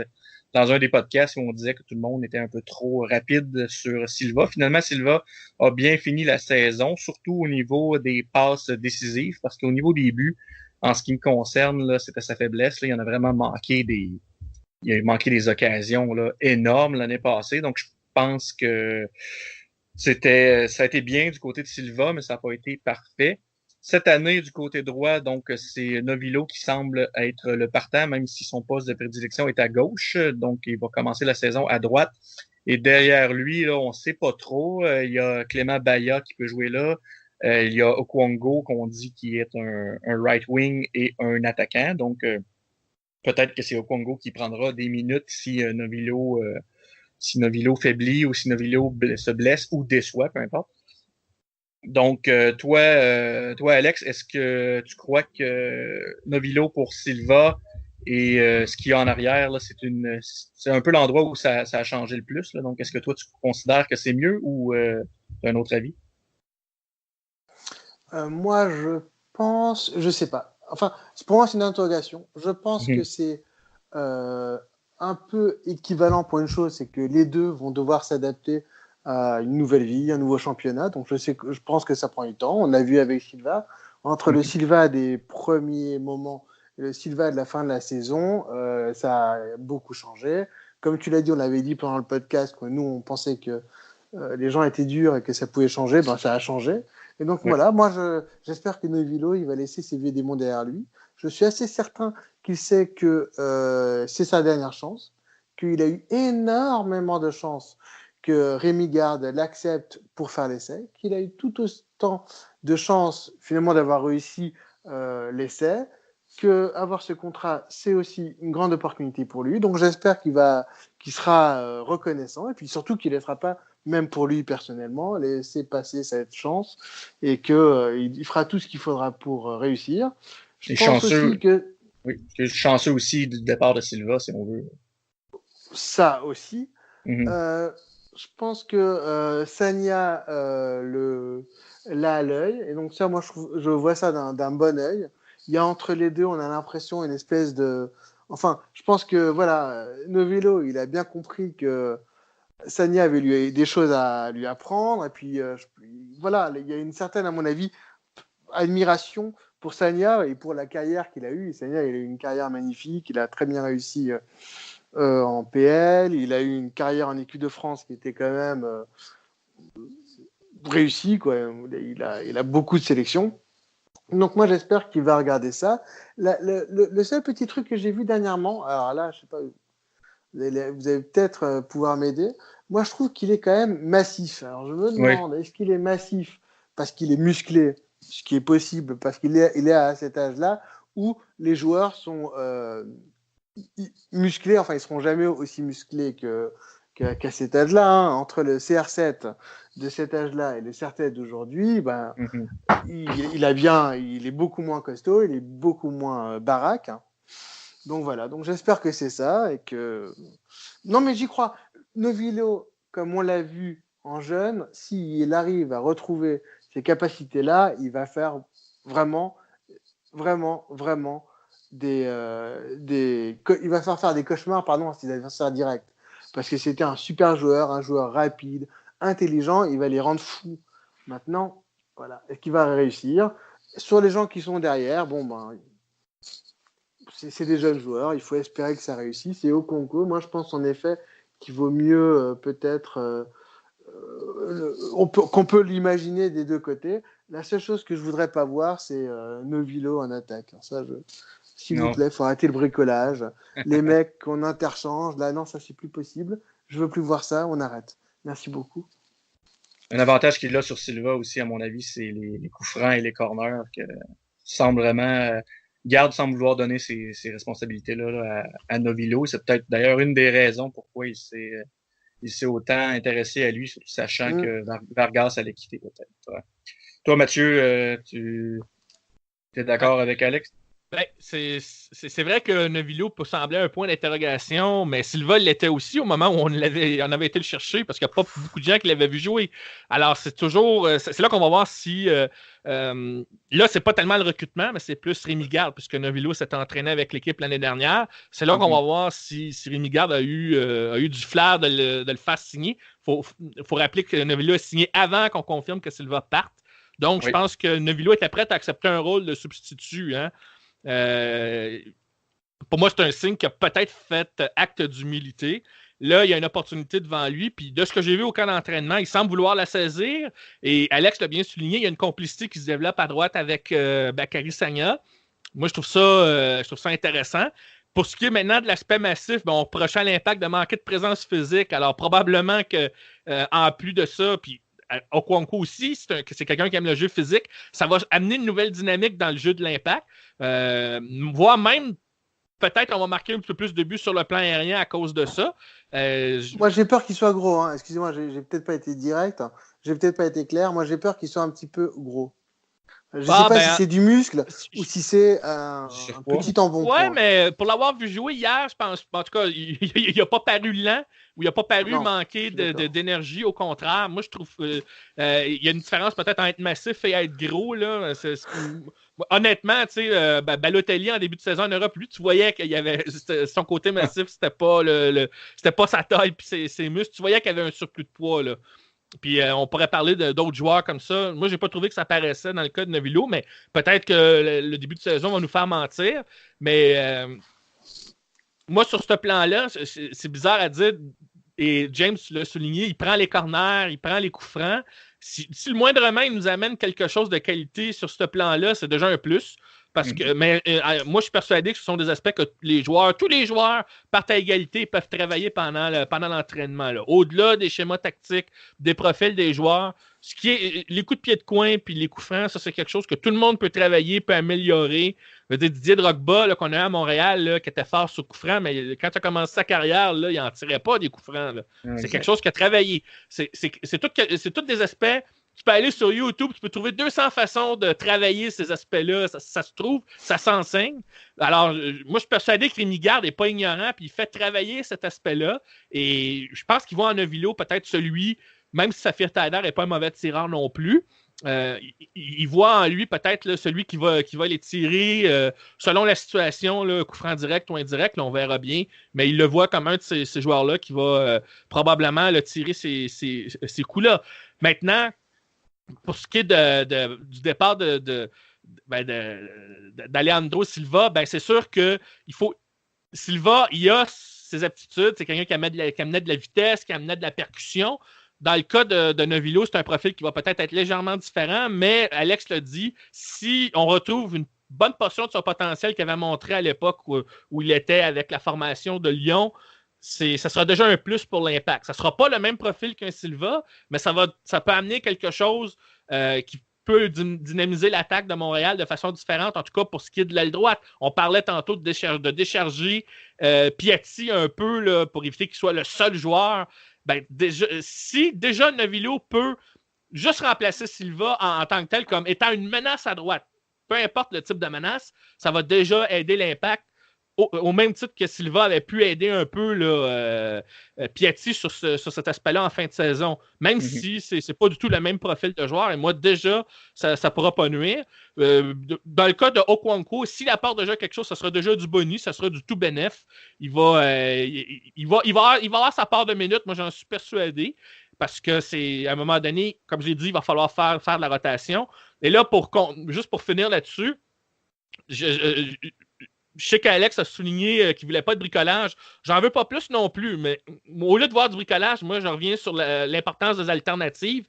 dans un des podcasts où on disait que tout le monde était un peu trop rapide sur Silva. Finalement, Silva a bien fini la saison, surtout au niveau des passes décisives, parce qu'au niveau des buts, en ce qui me concerne, là, c'était sa faiblesse. Là, il en a vraiment manqué il a manqué des occasions là, énormes l'année passée. Donc, je pense que ça a été bien du côté de Silva, mais ça n'a pas été parfait. Cette année, du côté droit, donc c'est Novillo qui semble être le partant, même si son poste de prédilection est à gauche. Donc, il va commencer la saison à droite. Et derrière lui, là, on ne sait pas trop. Il y a Clément Baya qui peut jouer là. Il y a Okwongo qu'on dit qui est un right wing et un attaquant. Donc, peut-être que c'est Okwongo qui prendra des minutes si Novillo faiblit ou si Novillo se blesse ou déçoit, peu importe. Donc, toi, Alex, est-ce que tu crois que Novillo pour Silva et ce qu'il y a en arrière, là, c'est un peu l'endroit où ça a changé le plus, là. Donc, est-ce que toi, tu considères que c'est mieux ou tu as un autre avis? Moi, je sais pas. Enfin, pour moi, c'est une interrogation. Je pense que c'est un peu équivalent pour une chose, c'est que les deux vont devoir s'adapter à une nouvelle vie, un nouveau championnat. Donc, je pense que ça prend du temps. On l'a vu avec Silva. Entre le Silva des premiers moments et le Silva de la fin de la saison, ça a beaucoup changé. Comme tu l'as dit, on l'avait dit pendant le podcast, que nous, on pensait que les gens étaient durs et que ça pouvait changer. Ben, ça a changé. Et donc, voilà, moi, j'espère que Novillo, il va laisser ses vieux démons derrière lui. Je suis assez certain qu'il sait que c'est sa dernière chance, qu'il a eu énormément de chance que Rémi Garde l'accepte pour faire l'essai, qu'il a eu tout autant de chance finalement d'avoir réussi l'essai, qu'avoir ce contrat, c'est aussi une grande opportunité pour lui. Donc j'espère qu'il sera reconnaissant et puis surtout qu'il ne laissera pas, même pour lui personnellement, laisser passer cette chance et qu'il fera tout ce qu'il faudra pour réussir. Je pense aussi que... Oui, chanceux aussi du départ de Silva, si on veut. Ça aussi. Je pense que Sagna l'a à l'œil. Et donc ça, moi, je vois ça d'un bon œil. Il y a entre les deux, on a l'impression, une espèce de... Enfin, je pense que, voilà, Novillo, il a bien compris que Sagna avait des choses à lui apprendre. Et puis, voilà, il y a une certaine, à mon avis, admiration pour Sagna et pour la carrière qu'il a eue. Sagna, il a eu une carrière magnifique. Il a très bien réussi en PL. Il a eu une carrière en équipe de France qui était quand même réussie, quoi. Il a beaucoup de sélections. Donc moi, j'espère qu'il va regarder ça. Le seul petit truc que j'ai vu dernièrement, alors là, je sais pas, vous allez peut-être pouvoir m'aider. Moi, je trouve qu'il est quand même massif. Alors je me demande, est-ce qu'il est massif parce qu'il est musclé, ce qui est possible, parce qu'il est à cet âge-là, où les joueurs sont musclés, enfin ils seront jamais aussi musclés qu'à cet âge-là, hein. Entre le CR7 de cet âge-là et le CR7 d'aujourd'hui, ben, il est beaucoup moins costaud, il est beaucoup moins baraque, hein. Donc voilà, donc j'espère que c'est ça et que... Non mais j'y crois. Novillo, comme on l'a vu en jeune, s'il arrive à retrouver ces capacités-là, il va faire vraiment, vraiment, vraiment il va faire des cauchemars, pardon, à ses adversaires directs. Parce que c'était un super joueur, un joueur rapide, intelligent, il va les rendre fous. Maintenant, voilà, est-ce qu'il va réussir? Sur les gens qui sont derrière, bon, ben, c'est des jeunes joueurs, il faut espérer que ça réussisse. Et au Congo, moi, je pense en effet qu'il vaut mieux peut-être qu'on peut l'imaginer des deux côtés. La seule chose que je voudrais pas voir, c'est Novillo en attaque. Ça, s'il vous plaît, il faut arrêter le bricolage. Les mecs qu'on interchange, là, non, ça, c'est plus possible. Je veux plus voir ça, on arrête. Merci beaucoup. Un avantage qu'il a sur Silva aussi, à mon avis, c'est les coups francs et les corners que semble vraiment... Garde semble vouloir donner ces responsabilités-là là, à Novillo. C'est peut-être d'ailleurs une des raisons pourquoi il s'est autant intéressé à lui, surtout sachant que Vargas allait quitter peut-être. Ouais. Toi, Mathieu, tu es d'accord avec Alex? Ben, c'est vrai que Novillo peut sembler un point d'interrogation, mais Silva l'était aussi au moment où on avait été le chercher parce qu'il n'y a pas beaucoup de gens qui l'avaient vu jouer. Alors, c'est là qu'on va voir si. Là, c'est pas tellement le recrutement, mais c'est plus Rémi Garde, puisque Novillo s'est entraîné avec l'équipe l'année dernière. C'est là qu'on va voir si Rémi Garde a eu du flair de le faire signer. Faut rappeler que Novillo a signé avant qu'on confirme que Silva parte. Donc, je pense que Novillo était prêt à accepter un rôle de substitut. Hein. Pour moi, c'est un signe qu'il a peut-être fait acte d'humilité. Là, il y a une opportunité devant lui. Puis de ce que j'ai vu au camp d'entraînement, il semble vouloir la saisir. Et Alex l'a bien souligné, il y a une complicité qui se développe à droite avec Bakary Sagna. Moi, je trouve ça intéressant. Pour ce qui est maintenant de l'aspect massif, on reprochait à l'Impact de manquer de présence physique. Alors, probablement que en plus de ça, puis Okonkwo aussi, c'est quelqu'un qui aime le jeu physique. Ça va amener une nouvelle dynamique dans le jeu de l'Impact. Voire même, peut-être on va marquer un peu plus de buts sur le plan aérien à cause de ça. Moi, j'ai peur qu'il soit gros. Hein. Excusez-moi, j'ai peut-être pas été direct. Hein. J'ai peut-être pas été clair. Moi, j'ai peur qu'il soit un petit peu gros. Je sais pas si c'est du muscle ou si c'est un petit embonpoint. Ouais, mais pour l'avoir vu jouer hier, je pense, en tout cas, il n'a pas paru lent ou il n'a pas paru manquer d'énergie. Au contraire, moi, je trouve il y a une différence peut-être entre être massif et être gros. Là. Honnêtement, tu sais, Balotelli en début de saison en Europe, lui, tu voyais qu'il y avait son côté massif, c'était pas c'était pas sa taille puis ses muscles. Tu voyais qu'il y avait un surplus de poids là. Puis on pourrait parler d'autres joueurs comme ça. Moi, j'ai pas trouvé que ça paraissait dans le cas de Novillo, mais peut-être que le début de saison va nous faire mentir. Mais moi, sur ce plan-là, c'est bizarre à dire. Et James l'a souligné, il prend les corners, il prend les coups francs. Si le moindrement, il nous amène quelque chose de qualité sur ce plan-là, c'est déjà un plus. Parce que, mais moi, je suis persuadé que ce sont des aspects que tous les joueurs partent à égalité et peuvent travailler pendant l'entraînement. Là. Au-delà des schémas tactiques, des profils des joueurs, ce qui est les coups de pied de coin puis les coups francs, ça, c'est quelque chose que tout le monde peut travailler, peut améliorer. Je veux dire, Didier Drogba, là, qu'on a à Montréal, là, qui était fort sur coups francs, mais quand il a commencé sa carrière, là, il n'en tirait pas des coups francs. Là. C'est quelque chose qu'il a travaillé. C'est tous des aspects. Tu peux aller sur YouTube, tu peux trouver 200 façons de travailler ces aspects-là. Ça se trouve, ça s'enseigne. Alors, moi, je suis persuadé que Rémi Garde n'est pas ignorant, puis il fait travailler cet aspect-là. Et je pense qu'il voit en Novillo peut-être celui, même si Safir Taider n'est pas un mauvais tireur non plus, il voit en lui peut-être là, celui qui va les tirer selon la situation, là, coup franc direct ou indirect, là, on verra bien. Mais il le voit comme un de ces joueurs-là qui va probablement là, tirer ces coups-là. Maintenant, pour ce qui est du départ d'Alejandro Silva, ben c'est sûr que Silva, il a ses aptitudes. C'est quelqu'un qui amenait de la vitesse, qui amenait de la percussion. Dans le cas de Novillo, c'est un profil qui va peut-être être légèrement différent, mais Alex l'a dit, si on retrouve une bonne portion de son potentiel qu'il avait montré à l'époque où il était avec la formation de Lyon, ça sera déjà un plus pour l'Impact. Ça ne sera pas le même profil qu'un Silva, mais ça peut amener quelque chose qui peut dynamiser l'attaque de Montréal de façon différente, en tout cas pour ce qui est de l'aile droite. On parlait tantôt de décharger Piatti un peu là, pour éviter qu'il soit le seul joueur. Ben, si déjà Novillo peut juste remplacer Silva en tant que tel comme étant une menace à droite, peu importe le type de menace, ça va déjà aider l'Impact au même titre que Silva avait pu aider un peu là, Piatti sur cet aspect-là en fin de saison. Même si c'est pas du tout le même profil de joueur. Et moi, déjà, ça ne pourra pas nuire. Dans le cas de Okonkwo, s'il apporte déjà quelque chose, ça sera déjà du boni, ça sera du tout bénef. Il va avoir sa part de minutes, moi j'en suis persuadé. Parce que c'est, à un moment donné, comme j'ai dit, il va falloir faire de la rotation. Et là, juste pour finir là-dessus, je sais qu'Alex a souligné qu'il ne voulait pas de bricolage. J'en veux pas plus non plus, mais au lieu de voir du bricolage, moi, je reviens sur l'importance des alternatives.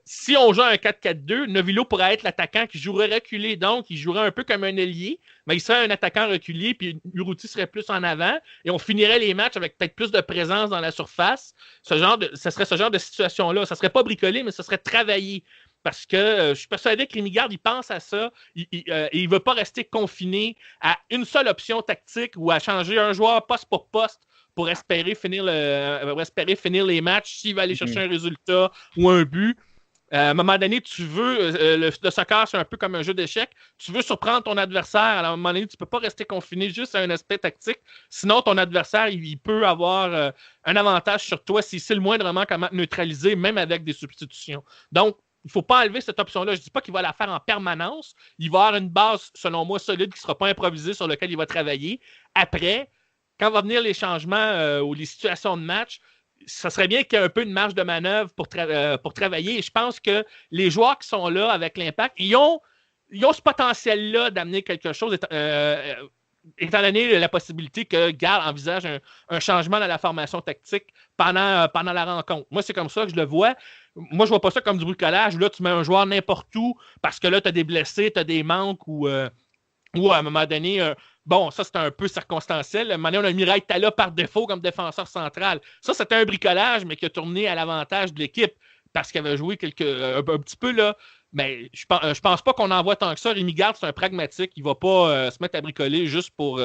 Si on joue un 4-4-2, Novillo pourrait être l'attaquant qui jouerait reculé, donc il jouerait un peu comme un ailier, mais il serait un attaquant reculé, puis Urruti serait plus en avant, et on finirait les matchs avec peut-être plus de présence dans la surface. Ça serait ce genre de situation-là. Ça ne serait pas bricolé, mais ça serait travaillé. Parce que je suis persuadé que Rémi Garde, il pense à ça. Il ne veut pas rester confiné à une seule option tactique ou à changer un joueur poste pour poste pour espérer finir les matchs s'il va aller chercher un résultat ou un but. À un moment donné, tu veux. Le soccer, c'est un peu comme un jeu d'échecs. Tu veux surprendre ton adversaire. Alors, à un moment donné, tu ne peux pas rester confiné juste à un aspect tactique. Sinon, ton adversaire, il peut avoir un avantage sur toi s'il sait le moindrement comment te neutraliser, même avec des substitutions. Donc, il ne faut pas enlever cette option-là. Je ne dis pas qu'il va la faire en permanence. Il va avoir une base, selon moi, solide qui ne sera pas improvisée sur laquelle il va travailler. Après, quand vont venir les changements ou les situations de match, ça serait bien qu'il y ait un peu de marge de manœuvre pour travailler. Et je pense que les joueurs qui sont là avec l'Impact, ils ont ce potentiel-là d'amener quelque chose, étant donné la possibilité que Gall envisage un changement dans la formation tactique pendant la rencontre. Moi, c'est comme ça que je le vois. Moi, je vois pas ça comme du bricolage. Là, tu mets un joueur n'importe où parce que là, tu as des blessés, tu as des manques ou à un moment donné... bon, ça, c'était un peu circonstanciel. À un moment donné, on a mis Ray Tala par défaut comme défenseur central. Ça, c'était un bricolage, mais qui a tourné à l'avantage de l'équipe parce qu'il avait joué un petit peu là. Mais je pense pas qu'on en voit tant que ça. Rémi Garde, c'est un pragmatique. Il va pas se mettre à bricoler juste pour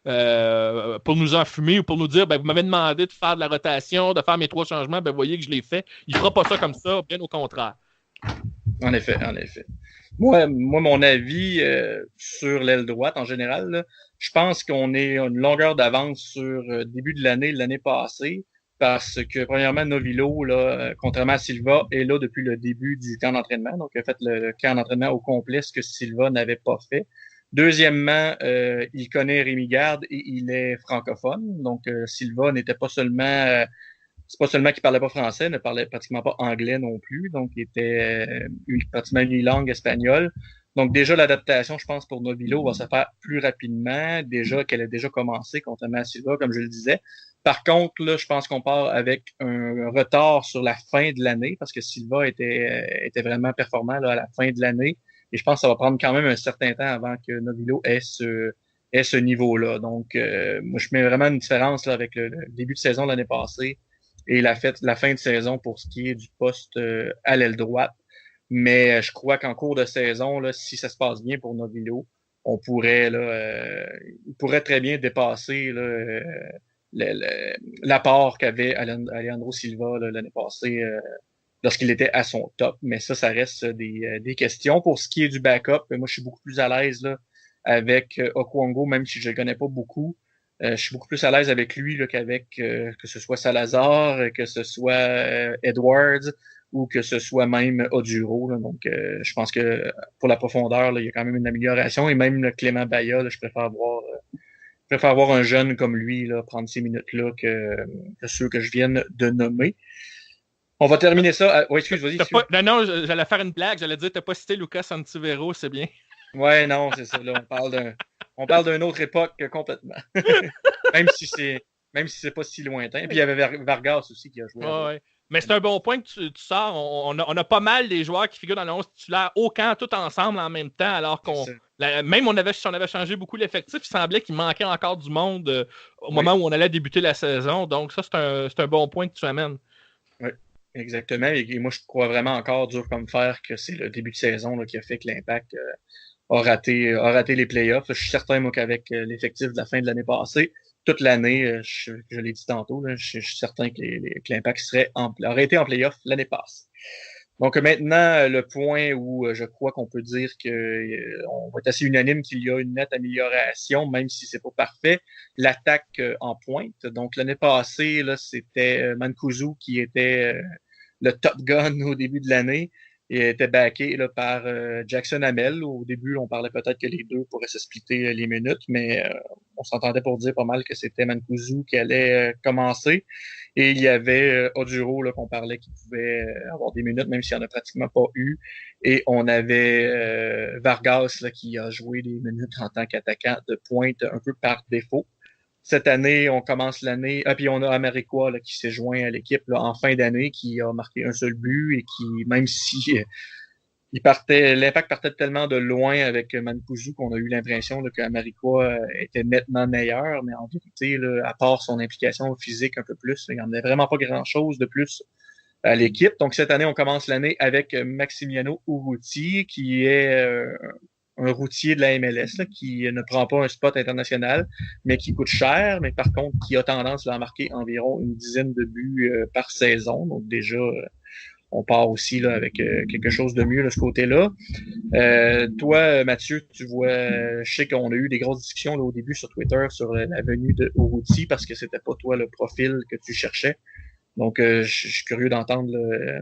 nous enfumer ou pour nous dire vous m'avez demandé de faire de la rotation, de faire mes 3 changements, vous voyez que je l'ai fait. Il fera pas ça comme ça, bien au contraire. En effet. Moi, mon avis sur l'aile droite, en général, là, je pense qu'on est à une longueur d'avance sur début de l'année passée, parce que, premièrement, Novillo, là, contrairement à Silva, est là depuis le début du camp d'entraînement. Donc, il a fait le camp d'entraînement au complet, ce que Silva n'avait pas fait. Deuxièmement, il connaît Rémi Garde et il est francophone. Donc, Silva n'était pas seulement... c'est pas seulement qu'il parlait pas français, ne parlait pratiquement pas anglais non plus, donc il était pratiquement unilingue espagnol. Donc déjà, l'adaptation, je pense, pour Novillo va se faire plus rapidement, déjà qu'elle a déjà commencé, contrairement à Silva, comme je le disais. Par contre, là, je pense qu'on part avec un retard sur la fin de l'année, parce que Silva était vraiment performant là, à la fin de l'année, et je pense que ça va prendre quand même un certain temps avant que Novillo ait ce niveau-là. Donc, moi, je mets vraiment une différence là, avec le début de saison de l'année passée, et la fin de saison pour ce qui est du poste à l'aile droite. Mais je crois qu'en cours de saison, là, si ça se passe bien pour Novillo, on pourrait il pourrait très bien dépasser là, l'apport qu'avait Alejandro Silva là, l'année passée lorsqu'il était à son top. Mais ça reste des questions. Pour ce qui est du backup, moi je suis beaucoup plus à l'aise là, avec Okwongo, même si je le connais pas beaucoup. Je suis beaucoup plus à l'aise avec lui là, qu'avec que ce soit Salazar, que ce soit Edwards ou que ce soit même Oduro. Là. Donc, je pense que pour la profondeur, là, il y a quand même une amélioration. Et même le Clément Baya, là, je préfère voir un jeune comme lui là, prendre ces minutes-là que ceux que je viens de nommer. On va terminer ça. Oui, excuse, vas-y. Non, j'allais faire une blague. J'allais dire, t'as pas cité Lucas Santivero, c'est bien. Ouais, non, c'est ça. Là, on parle d'une autre époque complètement. même si c'est pas si lointain. Puis il y avait Vargas aussi qui a joué. Ouais. Mais c'est un bon point que tu sors. On a pas mal des joueurs qui figurent dans le 11 titulaire au camp tout ensemble en même temps, alors même on avait changé beaucoup l'effectif, il semblait qu'il manquait encore du monde au moment où on allait débuter la saison. Donc ça, c'est un bon point que tu amènes. Oui, exactement. Et moi, je crois vraiment encore dur comme fer que c'est le début de saison là, qui a fait que l'Impact a raté les playoffs. Je suis certain, moi, qu'avec l'effectif de la fin de l'année passée, toute l'année, je l'ai dit tantôt, là, je suis certain que l'Impact aurait été en playoff l'année passée. Donc maintenant, le point où je crois qu'on peut dire qu'on va être assez unanime qu'il y a une nette amélioration, même si c'est pas parfait, l'attaque en pointe. Donc l'année passée, là, c'était Mancuso qui était le top gun au début de l'année. Il était backé là, par Jackson Hamel. Au début, on parlait peut-être que les deux pourraient se splitter les minutes, mais on s'entendait pour dire pas mal que c'était Mancuso qui allait commencer. Et il y avait Oduro là, qu'on parlait qui pouvait avoir des minutes, même s'il n'y en a pratiquement pas eu. Et on avait Vargas là, qui a joué des minutes en tant qu'attaquant de pointe un peu par défaut. Cette année, on commence l'année. Puis on a Amarikwa là, qui s'est joint à l'équipe là, en fin d'année, qui a marqué un seul but et qui, même si l'Impact partait tellement de loin avec Mancuso qu'on a eu l'impression là, qu'Amarikwa était nettement meilleur, mais en vérité, là, à part son implication physique un peu plus, il n'y en avait vraiment pas grand-chose de plus à l'équipe. Donc cette année, on commence l'année avec Maximiano Urruti, qui est un routier de la MLS là, qui ne prend pas un spot international, mais qui coûte cher, mais par contre qui a tendance là, à marquer environ une dizaine de buts par saison. Donc déjà, on part aussi là, avec quelque chose de mieux de ce côté-là. Toi, Mathieu, tu vois, je sais qu'on a eu des grosses discussions là, au début sur Twitter sur la venue de Urruti parce que c'était pas toi le profil que tu cherchais. Donc, je suis curieux d'entendre là,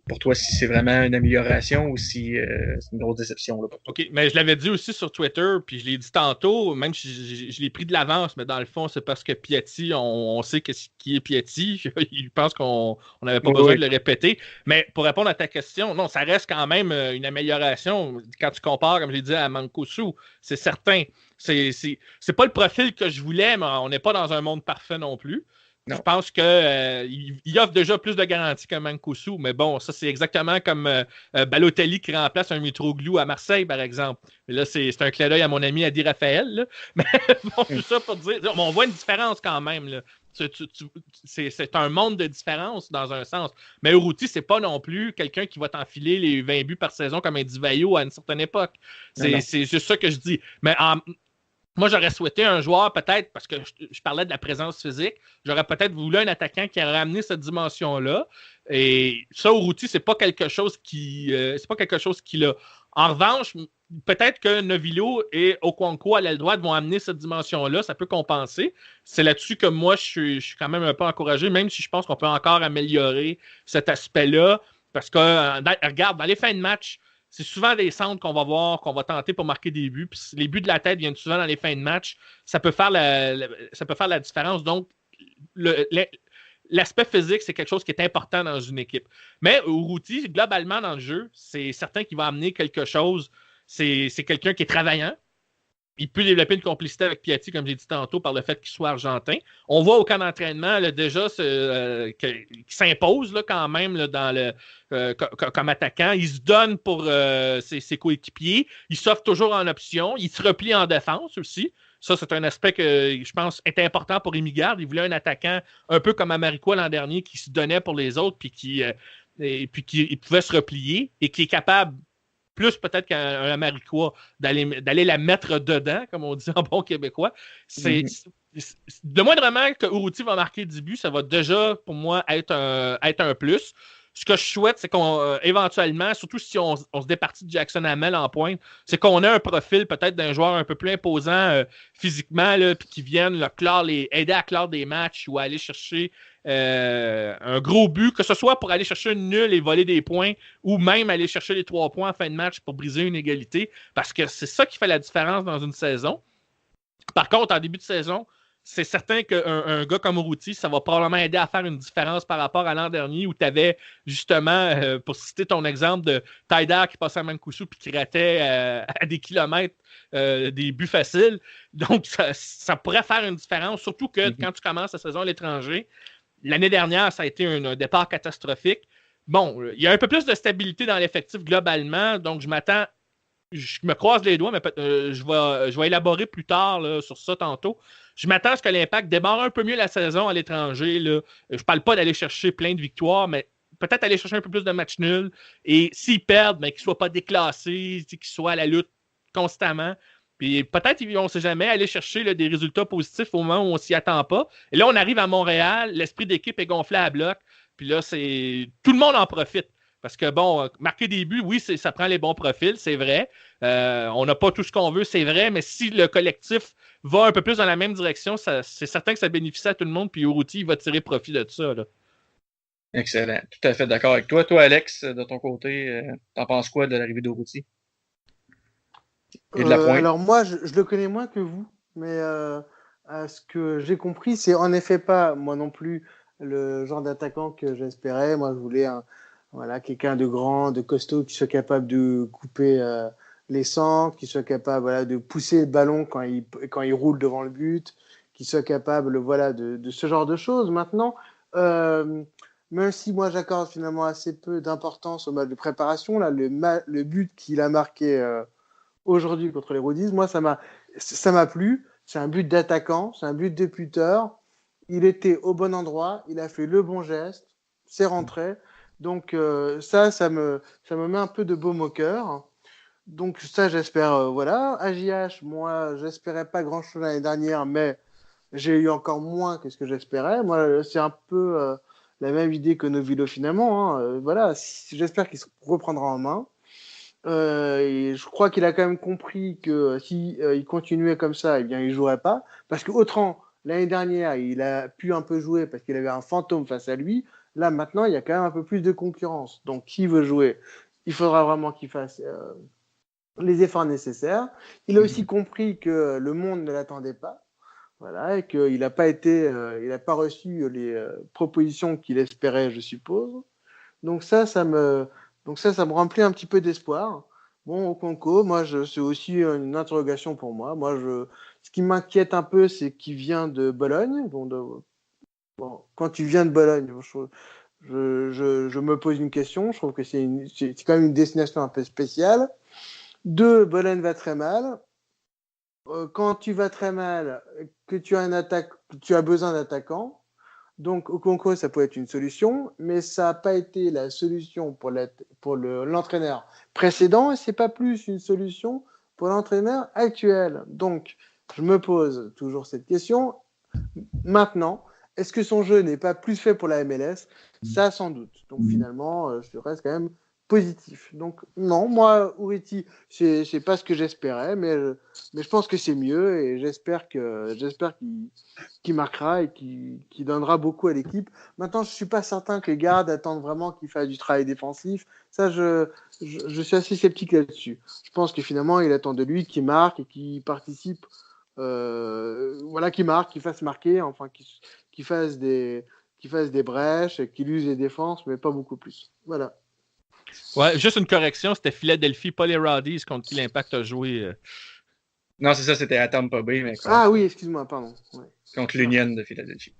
pour toi si c'est vraiment une amélioration ou si c'est une grosse déception. Là, pour toi. OK, mais je l'avais dit aussi sur Twitter, puis je l'ai dit tantôt, même si je l'ai pris de l'avance, mais dans le fond, c'est parce que Piatti, on sait qui est Piatti. Il pense qu'on n'avait pas besoin de le répéter. Mais pour répondre à ta question, non, ça reste quand même une amélioration. Quand tu compares, comme je l'ai dit, à Mancuso, c'est certain. C'est pas le profil que je voulais, mais on n'est pas dans un monde parfait non plus. Non. Je pense qu'il offre déjà plus de garanties qu'un Mancuso, mais bon, ça c'est exactement comme Balotelli qui remplace un Mitroglou à Marseille, par exemple. Et là, c'est un clin d'œil à mon ami Adi Raphaël. Là. Mais bon, tout ça pour dire, on voit une différence quand même. Là. C'est un monde de différence dans un sens. Mais Urruti, c'est pas non plus quelqu'un qui va t'enfiler les 20 buts par saison comme un Di-Vaio à une certaine époque. C'est juste ça que je dis. Mais moi, j'aurais souhaité un joueur, peut-être, parce que je parlais de la présence physique, j'aurais peut-être voulu un attaquant qui aurait amené cette dimension-là. Et ça, Urruti, c'est pas quelque chose qu'il a. En revanche, peut-être que Novillo et Okonkwo à l'aile droite vont amener cette dimension-là, ça peut compenser. C'est là-dessus que moi, je suis quand même un peu encouragé, même si je pense qu'on peut encore améliorer cet aspect-là. Parce que, regarde, dans les fins de match, c'est souvent des centres qu'on va voir, qu'on va tenter pour marquer des buts. Puis les buts de la tête viennent souvent dans les fins de match. Ça peut faire la différence. Donc, l'aspect physique, c'est quelque chose qui est important dans une équipe. Mais Urruti, globalement dans le jeu, c'est certain qu'il va amener quelque chose. C'est quelqu'un qui est travaillant. Il peut développer une complicité avec Piatti, comme j'ai dit tantôt, par le fait qu'il soit argentin. On voit au camp d'entraînement là, déjà qu'il s'impose là, quand même là, comme attaquant. Il se donne pour ses coéquipiers. Il s'offre toujours en option. Il se replie en défense aussi. Ça, c'est un aspect que je pense est important pour Rémi Garde. Il voulait un attaquant un peu comme Amarikwa l'an dernier qui se donnait pour les autres puis qui pouvait se replier et qui est capable plus peut-être qu'un Amarikwa, d'aller la mettre dedans, comme on dit en bon québécois. Le moindrement que Urruti va marquer 10 buts, ça va déjà, pour moi, être un plus. Ce que je souhaite, c'est qu'on, éventuellement, surtout si on se départit de Jackson Hamel en pointe, c'est qu'on ait un profil peut-être d'un joueur un peu plus imposant physiquement, puis qui vienne aider à clore des matchs ou à aller chercher un gros but, que ce soit pour aller chercher une nulle et voler des points ou même aller chercher les 3 points en fin de match pour briser une égalité, parce que c'est ça qui fait la différence dans une saison. Par contre, en début de saison, c'est certain qu'un gars comme Urruti, ça va probablement aider à faire une différence par rapport à l'an dernier où tu avais justement, pour citer ton exemple de Taider qui passait à Mancuso puis qui ratait à des kilomètres des buts faciles. Donc, ça pourrait faire une différence, surtout que quand tu commences la saison à l'étranger, l'année dernière, ça a été un départ catastrophique. Bon, il y a un peu plus de stabilité dans l'effectif globalement, donc je me croise les doigts, mais je vais élaborer plus tard là, sur ça tantôt. Je m'attends à ce que l'Impact démarre un peu mieux la saison à l'étranger. Là. Je ne parle pas d'aller chercher plein de victoires, mais peut-être aller chercher un peu plus de matchs nuls. Et s'ils perdent, qu'ils ne soient pas déclassés, qu'ils soient à la lutte constamment. Puis peut-être, on ne sait jamais, aller chercher là, des résultats positifs au moment où on ne s'y attend pas. Et là, on arrive à Montréal, l'esprit d'équipe est gonflé à bloc. Puis là, tout le monde en profite. Parce que, bon, marquer des buts, oui, ça prend les bons profils, c'est vrai. On n'a pas tout ce qu'on veut, c'est vrai, mais si le collectif va un peu plus dans la même direction, c'est certain que ça bénéficie à tout le monde, puis Urruti va tirer profit de ça. Là. Excellent. Tout à fait d'accord avec toi. Toi, Alex, de ton côté, t'en penses quoi de l'arrivée d'Urruti? Et de la pointe? Alors moi, je le connais moins que vous, mais à ce que j'ai compris, c'est en effet pas, moi non plus, le genre d'attaquant que j'espérais. Moi, je voulais quelqu'un de grand, de costaud, qui soit capable de couper les centres, qui soit capable de pousser le ballon quand il roule devant le but, qui soit capable de ce genre de choses. Maintenant, même si moi j'accorde finalement assez peu d'importance au match de préparation, là, le but qu'il a marqué aujourd'hui contre les Roadies, moi ça m'a plu. C'est un but d'attaquant, c'est un but de buteur. Il était au bon endroit, il a fait le bon geste, c'est rentré. Donc ça me met un peu de baume au cœur. Donc ça, j'espère, AJH, moi, j'espérais pas grand-chose l'année dernière, mais j'ai eu encore moins que ce que j'espérais. Moi, c'est un peu la même idée que Novillo finalement. Voilà, j'espère qu'il se reprendra en main. Et je crois qu'il a quand même compris que si il continuait comme ça, eh bien, il jouerait pas. Parce que autant l'année dernière, il a pu un peu jouer parce qu'il avait un fantôme face à lui. Là, maintenant, il y a quand même un peu plus de concurrence. Donc, qui veut jouer? Il faudra vraiment qu'il fasse les efforts nécessaires. Il a aussi compris que le monde ne l'attendait pas. Voilà, et qu'il n'a pas reçu les propositions qu'il espérait, je suppose. Donc ça me remplit un petit peu d'espoir. Bon, Okonkwo, c'est aussi une interrogation pour moi. Ce qui m'inquiète un peu, c'est qu'il vient de Bologne. Quand tu viens de Bologne, je me pose une question. Je trouve que c'est quand même une destination un peu spéciale. 2, Bologne va très mal. Quand tu vas très mal, que tu as besoin d'attaquants. Donc, Okonkwo, ça peut être une solution, mais ça n'a pas été la solution pour l'entraîneur précédent et ce n'est pas plus une solution pour l'entraîneur actuel. Donc, je me pose toujours cette question. Maintenant, est-ce que son jeu n'est pas plus fait pour la MLS? Ça, sans doute. Donc, finalement, je reste quand même positif. Donc, non, moi, Urruti, c'est pas ce que j'espérais, mais je pense que c'est mieux et j'espère qu'il marquera et qu'il donnera beaucoup à l'équipe. Maintenant, je suis pas certain que les gardes attendent vraiment qu'il fasse du travail défensif. Ça, je suis assez sceptique là-dessus. Je pense que finalement, il attend de lui qu'il marque et qu'il participe, qu'il marque, qu'il fasse marquer, enfin, qu'il fasse des brèches, qu'il use les défenses, mais pas beaucoup plus. Voilà. Ouais, juste une correction, c'était Philadelphie, pas les Rowdies contre qui l'Impact a joué. Non, c'est ça, c'était à Tampa Bay. Mais oui, excuse-moi, pardon. Ouais. Contre l'Union de Philadelphie.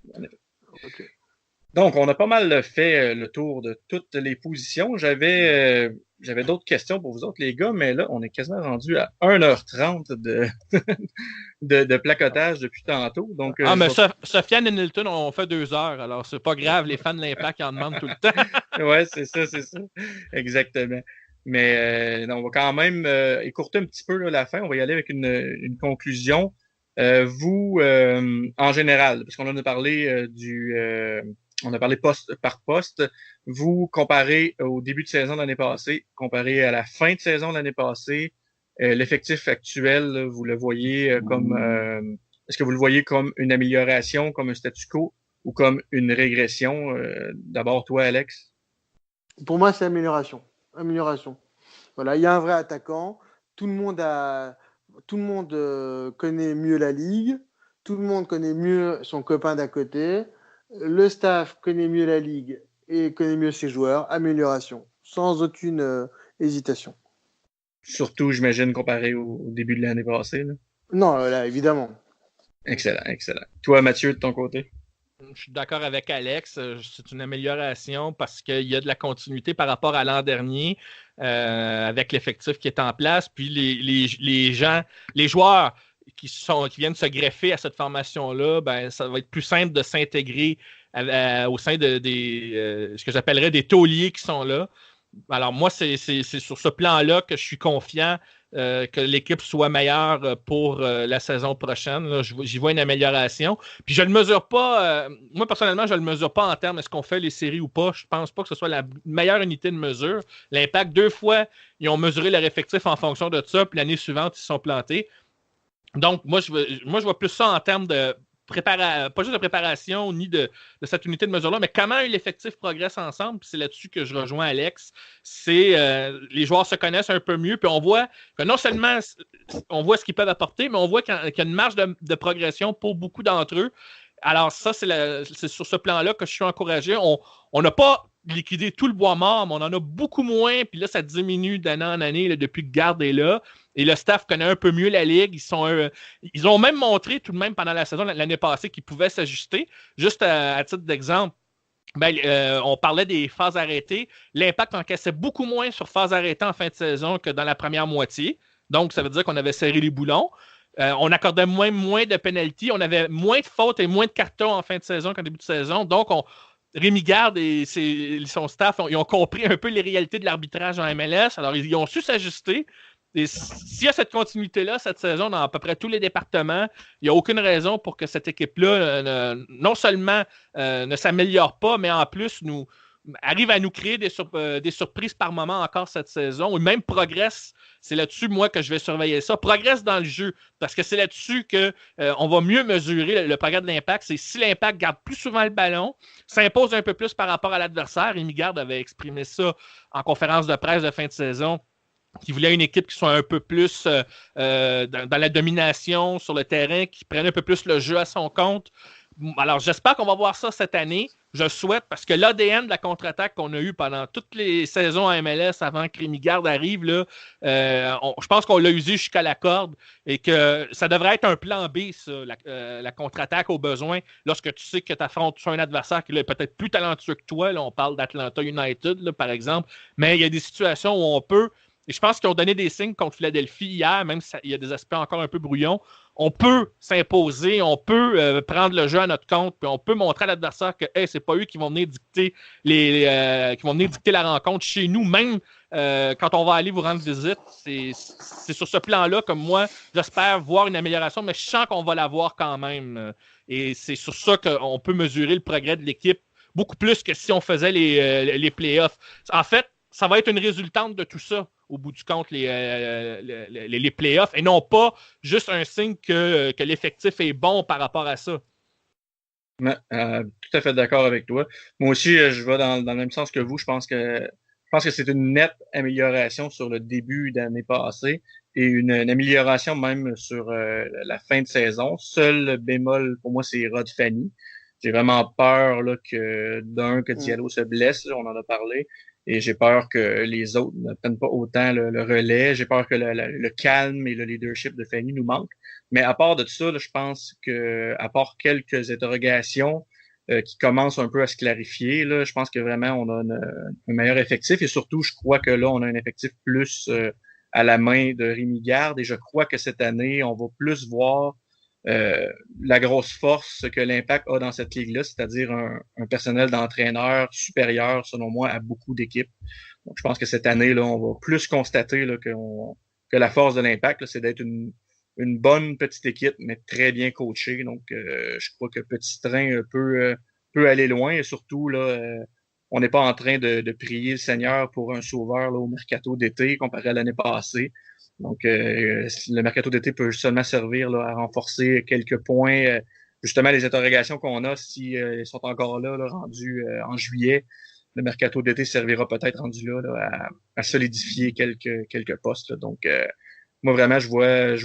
Okay. Donc, on a pas mal fait le tour de toutes les positions. J'avais d'autres questions pour vous autres, les gars, mais là, on est quasiment rendu à 1h30 de placotage depuis tantôt. Donc, mais Sofiane et Nilton ont fait 2 heures, alors c'est pas grave, les fans de l'Impact en demandent tout le temps. Ouais, c'est ça. Exactement. Mais on va quand même écourter un petit peu là, la fin. On va y aller avec une conclusion. Vous, en général, parce qu'on en a parlé on a parlé poste par poste. Vous, comparé au début de saison de l'année passée, comparé à la fin de saison de l'année passée, l'effectif actuel, vous le voyez comme... est-ce que vous le voyez comme une amélioration, comme un statu quo ou comme une régression? D'abord, toi, Alex. Pour moi, c'est amélioration. Voilà, il y a un vrai attaquant. Tout le monde connaît mieux la ligue. Tout le monde connaît mieux son copain d'à côté. Le staff connaît mieux la ligue et connaît mieux ses joueurs. Amélioration, sans aucune hésitation. Surtout, j'imagine, comparé au début de l'année passée. Là. Non, là, évidemment. Excellent. Toi, Mathieu, de ton côté? Je suis d'accord avec Alex. C'est une amélioration parce qu'il y a de la continuité par rapport à l'an dernier avec l'effectif qui est en place. Puis les joueurs qui viennent se greffer à cette formation-là, ben, ça va être plus simple de s'intégrer au sein de ce que j'appellerais des tauliers qui sont là. Alors moi, c'est sur ce plan-là que je suis confiant que l'équipe soit meilleure pour la saison prochaine. Là, j'y vois une amélioration. Puis je ne le mesure pas, moi personnellement, je ne le mesure pas en termes est-ce qu'on fait les séries ou pas. Je ne pense pas que ce soit la meilleure unité de mesure. L'Impact, 2 fois, ils ont mesuré leur effectif en fonction de ça, puis l'année suivante, ils se sont plantés. Donc, moi, je vois plus ça en termes de pas juste de préparation ni de cette unité de mesure-là, mais comment l'effectif progresse ensemble. Puis c'est là-dessus que je rejoins Alex. C'est les joueurs se connaissent un peu mieux, puis on voit que non seulement on voit ce qu'ils peuvent apporter, mais on voit qu'il y a une marge de progression pour beaucoup d'entre eux. Alors ça, c'est sur ce plan-là que je suis encouragé. On n'a pas liquidé tout le bois mort, mais on en a beaucoup moins, puis là, ça diminue d'année en année là, depuis que Garde est là. Et le staff connaît un peu mieux la ligue. Ils ont même montré tout de même pendant la saison l'année passée qu'ils pouvaient s'ajuster. Juste à titre d'exemple, on parlait des phases arrêtées. L'Impact encaissait beaucoup moins sur phases arrêtées en fin de saison que dans la première moitié. Donc, ça veut dire qu'on avait serré les boulons. On accordait moins de pénaltys. On avait moins de fautes et moins de cartons en fin de saison qu'en début de saison. Donc, Rémi Garde et son staff, ils ont compris un peu les réalités de l'arbitrage en MLS. Alors, ils ont su s'ajuster. Et s'il y a cette continuité-là, cette saison, dans à peu près tous les départements, il n'y a aucune raison pour que cette équipe-là, non seulement ne s'améliore pas, mais en plus arrive à nous créer des surprises par moment encore cette saison, ou même progresse. C'est là-dessus, moi, que je vais surveiller ça. Progresse dans le jeu, parce que c'est là-dessus qu'on va mieux mesurer le progrès de l'Impact. C'est si l'Impact garde plus souvent le ballon, s'impose un peu plus par rapport à l'adversaire. Rémi Garde avait exprimé ça en conférence de presse de fin de saison, qui voulait une équipe qui soit un peu plus dans la domination sur le terrain, qui prenne un peu plus le jeu à son compte. Alors, j'espère qu'on va voir ça cette année. Je souhaite, parce que l'ADN de la contre-attaque qu'on a eu pendant toutes les saisons à MLS avant que Rémi Garde arrive, là, je pense qu'on l'a usé jusqu'à la corde et que ça devrait être un plan B, ça, la contre-attaque au besoin, lorsque tu sais que tu affrontes un adversaire qui est peut-être plus talentueux que toi. Là, on parle d'Atlanta United, là, par exemple, mais il y a des situations où on peut. Et je pense qu'ils ont donné des signes contre Philadelphie hier, même s'il y a des aspects encore un peu brouillons. On peut s'imposer, on peut prendre le jeu à notre compte, puis on peut montrer à l'adversaire que c'est pas eux qui vont venir dicter la rencontre chez nous, même quand on va aller vous rendre visite. C'est sur ce plan-là que moi, j'espère voir une amélioration, mais je sens qu'on va la voir quand même. Et c'est sur ça qu'on peut mesurer le progrès de l'équipe, beaucoup plus que si on faisait les playoffs. En fait, ça va être une résultante de tout ça, au bout du compte, les playoffs, et non pas juste un signe que l'effectif est bon par rapport à ça. Tout à fait d'accord avec toi. Moi aussi, je vais dans le même sens que vous. Je pense que c'est une nette amélioration sur le début d'année passée et une amélioration même sur la fin de saison. Seul bémol, pour moi, c'est Rod Fanny. J'ai vraiment peur là, que Diallo se blesse, là, on en a parlé. Et j'ai peur que les autres ne prennent pas autant le relais. J'ai peur que le calme et le leadership de Fanny nous manquent. Mais à part de ça, là, je pense que à part quelques interrogations qui commencent un peu à se clarifier, là, je pense que vraiment on a un meilleur effectif. Et surtout, je crois que là, on a un effectif plus à la main de Rémi Garde. Et je crois que cette année, on va plus voir la grosse force que l'Impact a dans cette ligue-là, c'est-à-dire un personnel d'entraîneur supérieur, selon moi, à beaucoup d'équipes. Donc, je pense que cette année, là, on va plus constater là, que la force de l'Impact, là, c'est d'être une bonne petite équipe, mais très bien coachée. Donc, je crois que Petit Train peut aller loin et surtout, là, on n'est pas en train de prier le Seigneur pour un sauveur là, au mercato d'été comparé à l'année passée. Donc, le mercato d'été peut seulement servir là, à renforcer quelques points. Justement, les interrogations qu'on a, si ils sont encore là rendus en juillet, le mercato d'été servira peut-être rendu là à solidifier quelques postes. Là. Donc, moi, vraiment, je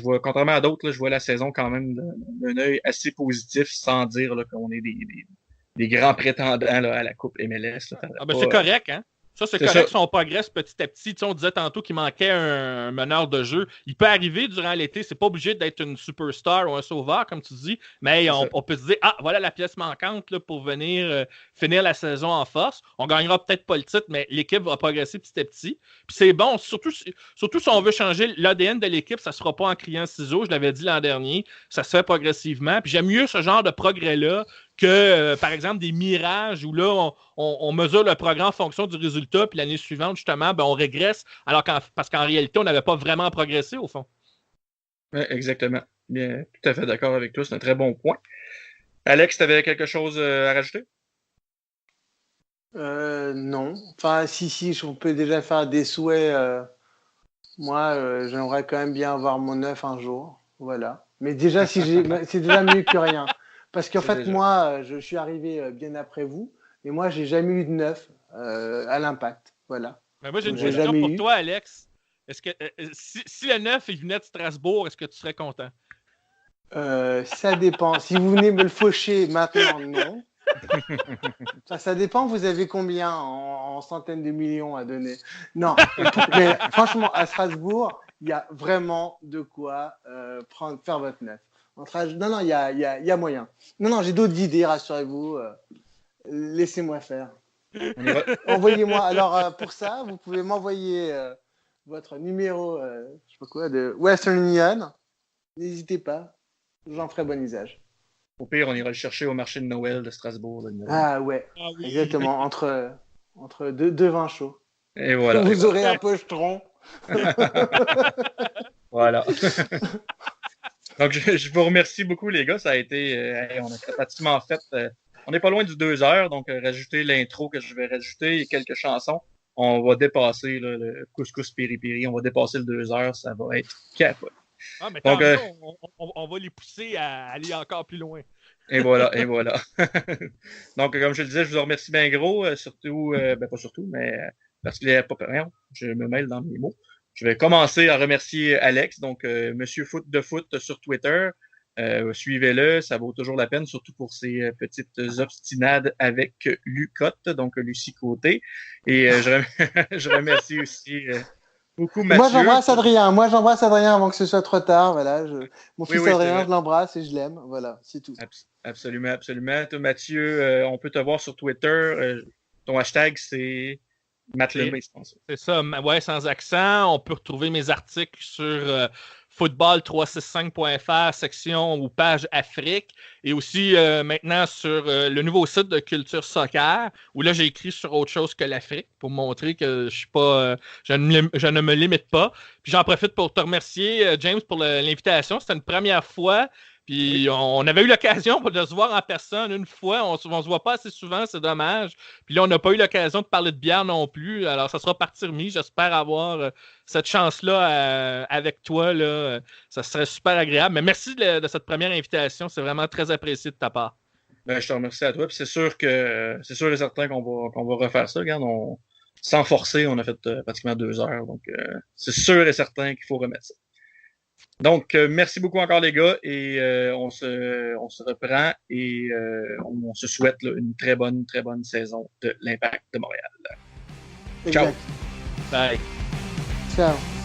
vois, contrairement à d'autres, là, je vois la saison quand même d'un œil assez positif, sans dire là, qu'on est des grands prétendants là, à la Coupe MLS. Là. C'est correct, hein? Ça, c'est correct si on progresse petit à petit. Tu sais, on disait tantôt qu'il manquait un meneur de jeu. Il peut arriver durant l'été. C'est pas obligé d'être une superstar ou un sauveur, comme tu dis, mais on peut se dire, voilà la pièce manquante là, pour venir finir la saison en force. On gagnera peut-être pas le titre, mais l'équipe va progresser petit à petit. Puis c'est bon, surtout si on veut changer l'ADN de l'équipe, ça se fera pas en criant ciseaux. Je l'avais dit l'an dernier. Ça se fait progressivement. Puis j'aime mieux ce genre de progrès-là que, par exemple, des mirages où là, on mesure le progrès en fonction du résultat, puis l'année suivante, justement, on régresse, parce qu'en réalité, on n'avait pas vraiment progressé, au fond. Oui, exactement. Bien, tout à fait d'accord avec toi. C'est un très bon point. Alex, tu avais quelque chose à rajouter? Non. Enfin, si, on peut déjà faire des souhaits. Moi, j'aimerais quand même bien avoir mon 9 un jour. Voilà. Mais déjà, c'est déjà mieux que rien. Parce qu'en fait, moi, je suis arrivé bien après vous, et moi, j'ai jamais eu de 9 à l'Impact. Voilà. Mais moi, j'ai une question pour toi, Alex. Est-ce que si le 9 il venait de Strasbourg, est-ce que tu serais content? Ça dépend. Si vous venez me le faucher maintenant, non. Ça dépend, vous avez combien en centaines de millions à donner? Non. Mais franchement, à Strasbourg, il y a vraiment de quoi faire votre 9. Non, il y a moyen. Non, j'ai d'autres idées, rassurez-vous. Laissez-moi faire. Envoyez-moi. Alors, pour ça, vous pouvez m'envoyer votre numéro je sais pas quoi, de Western Union. N'hésitez pas. J'en ferai bon usage. Au pire, on ira le chercher au marché de Noël de Strasbourg. Ah ouais, exactement. Entre deux vins chauds. Et voilà. Vous aurez un pochetron. Voilà. Donc, je vous remercie beaucoup, les gars. Ça a été. On a pratiquement fait. On n'est pas loin du 2 heures, donc rajouter l'intro que je vais rajouter et quelques chansons. On va dépasser là, le couscous piri-piri. On va dépasser le 2 heures. Ça va être capote. Ah, mais Donc, on va les pousser à aller encore plus loin. Et voilà, et voilà. Donc, comme je le disais, je vous remercie bien gros, surtout, pas surtout, mais parce qu'il n'y a pas rien, je me mêle dans mes mots. Je vais commencer à remercier Alex, donc Monsieur Foot de Foot sur Twitter. Suivez-le, ça vaut toujours la peine, surtout pour ses petites obstinades avec Lucotte, donc Lucie Côté. Et je remercie aussi beaucoup Mathieu. Moi, j'embrasse Adrien avant que ce soit trop tard. Voilà, mon fils Adrien, je l'embrasse et je l'aime. Voilà, c'est tout. Absolument, absolument. Toi, Mathieu, on peut te voir sur Twitter. Ton hashtag, c'est Matt Lemay, je pense. C'est ça, ouais, sans accent. On peut retrouver mes articles sur football365.fr, section ou page Afrique, et aussi maintenant sur le nouveau site de Culture Soccer, où là j'ai écrit sur autre chose que l'Afrique pour montrer que je suis pas, je ne me limite pas. Puis j'en profite pour te remercier, James, pour l'invitation. C'était une première fois. Puis on avait eu l'occasion de se voir en personne une fois. On se voit pas assez souvent, c'est dommage. Puis là, on n'a pas eu l'occasion de parler de bière non plus. Alors, ça sera partie remise. J'espère avoir cette chance-là avec toi. Là. Ça serait super agréable. Mais merci de cette première invitation. C'est vraiment très apprécié de ta part. Ben, je te remercie à toi. Puis c'est sûr et certain qu'on va refaire ça. Regarde, sans forcer, on a fait pratiquement 2 heures. Donc, c'est sûr et certain qu'il faut remettre ça. Donc, merci beaucoup encore, les gars, et on se reprend et on se souhaite là, une très bonne saison de l'Impact de Montréal. Exact. Ciao. Bye. Ciao.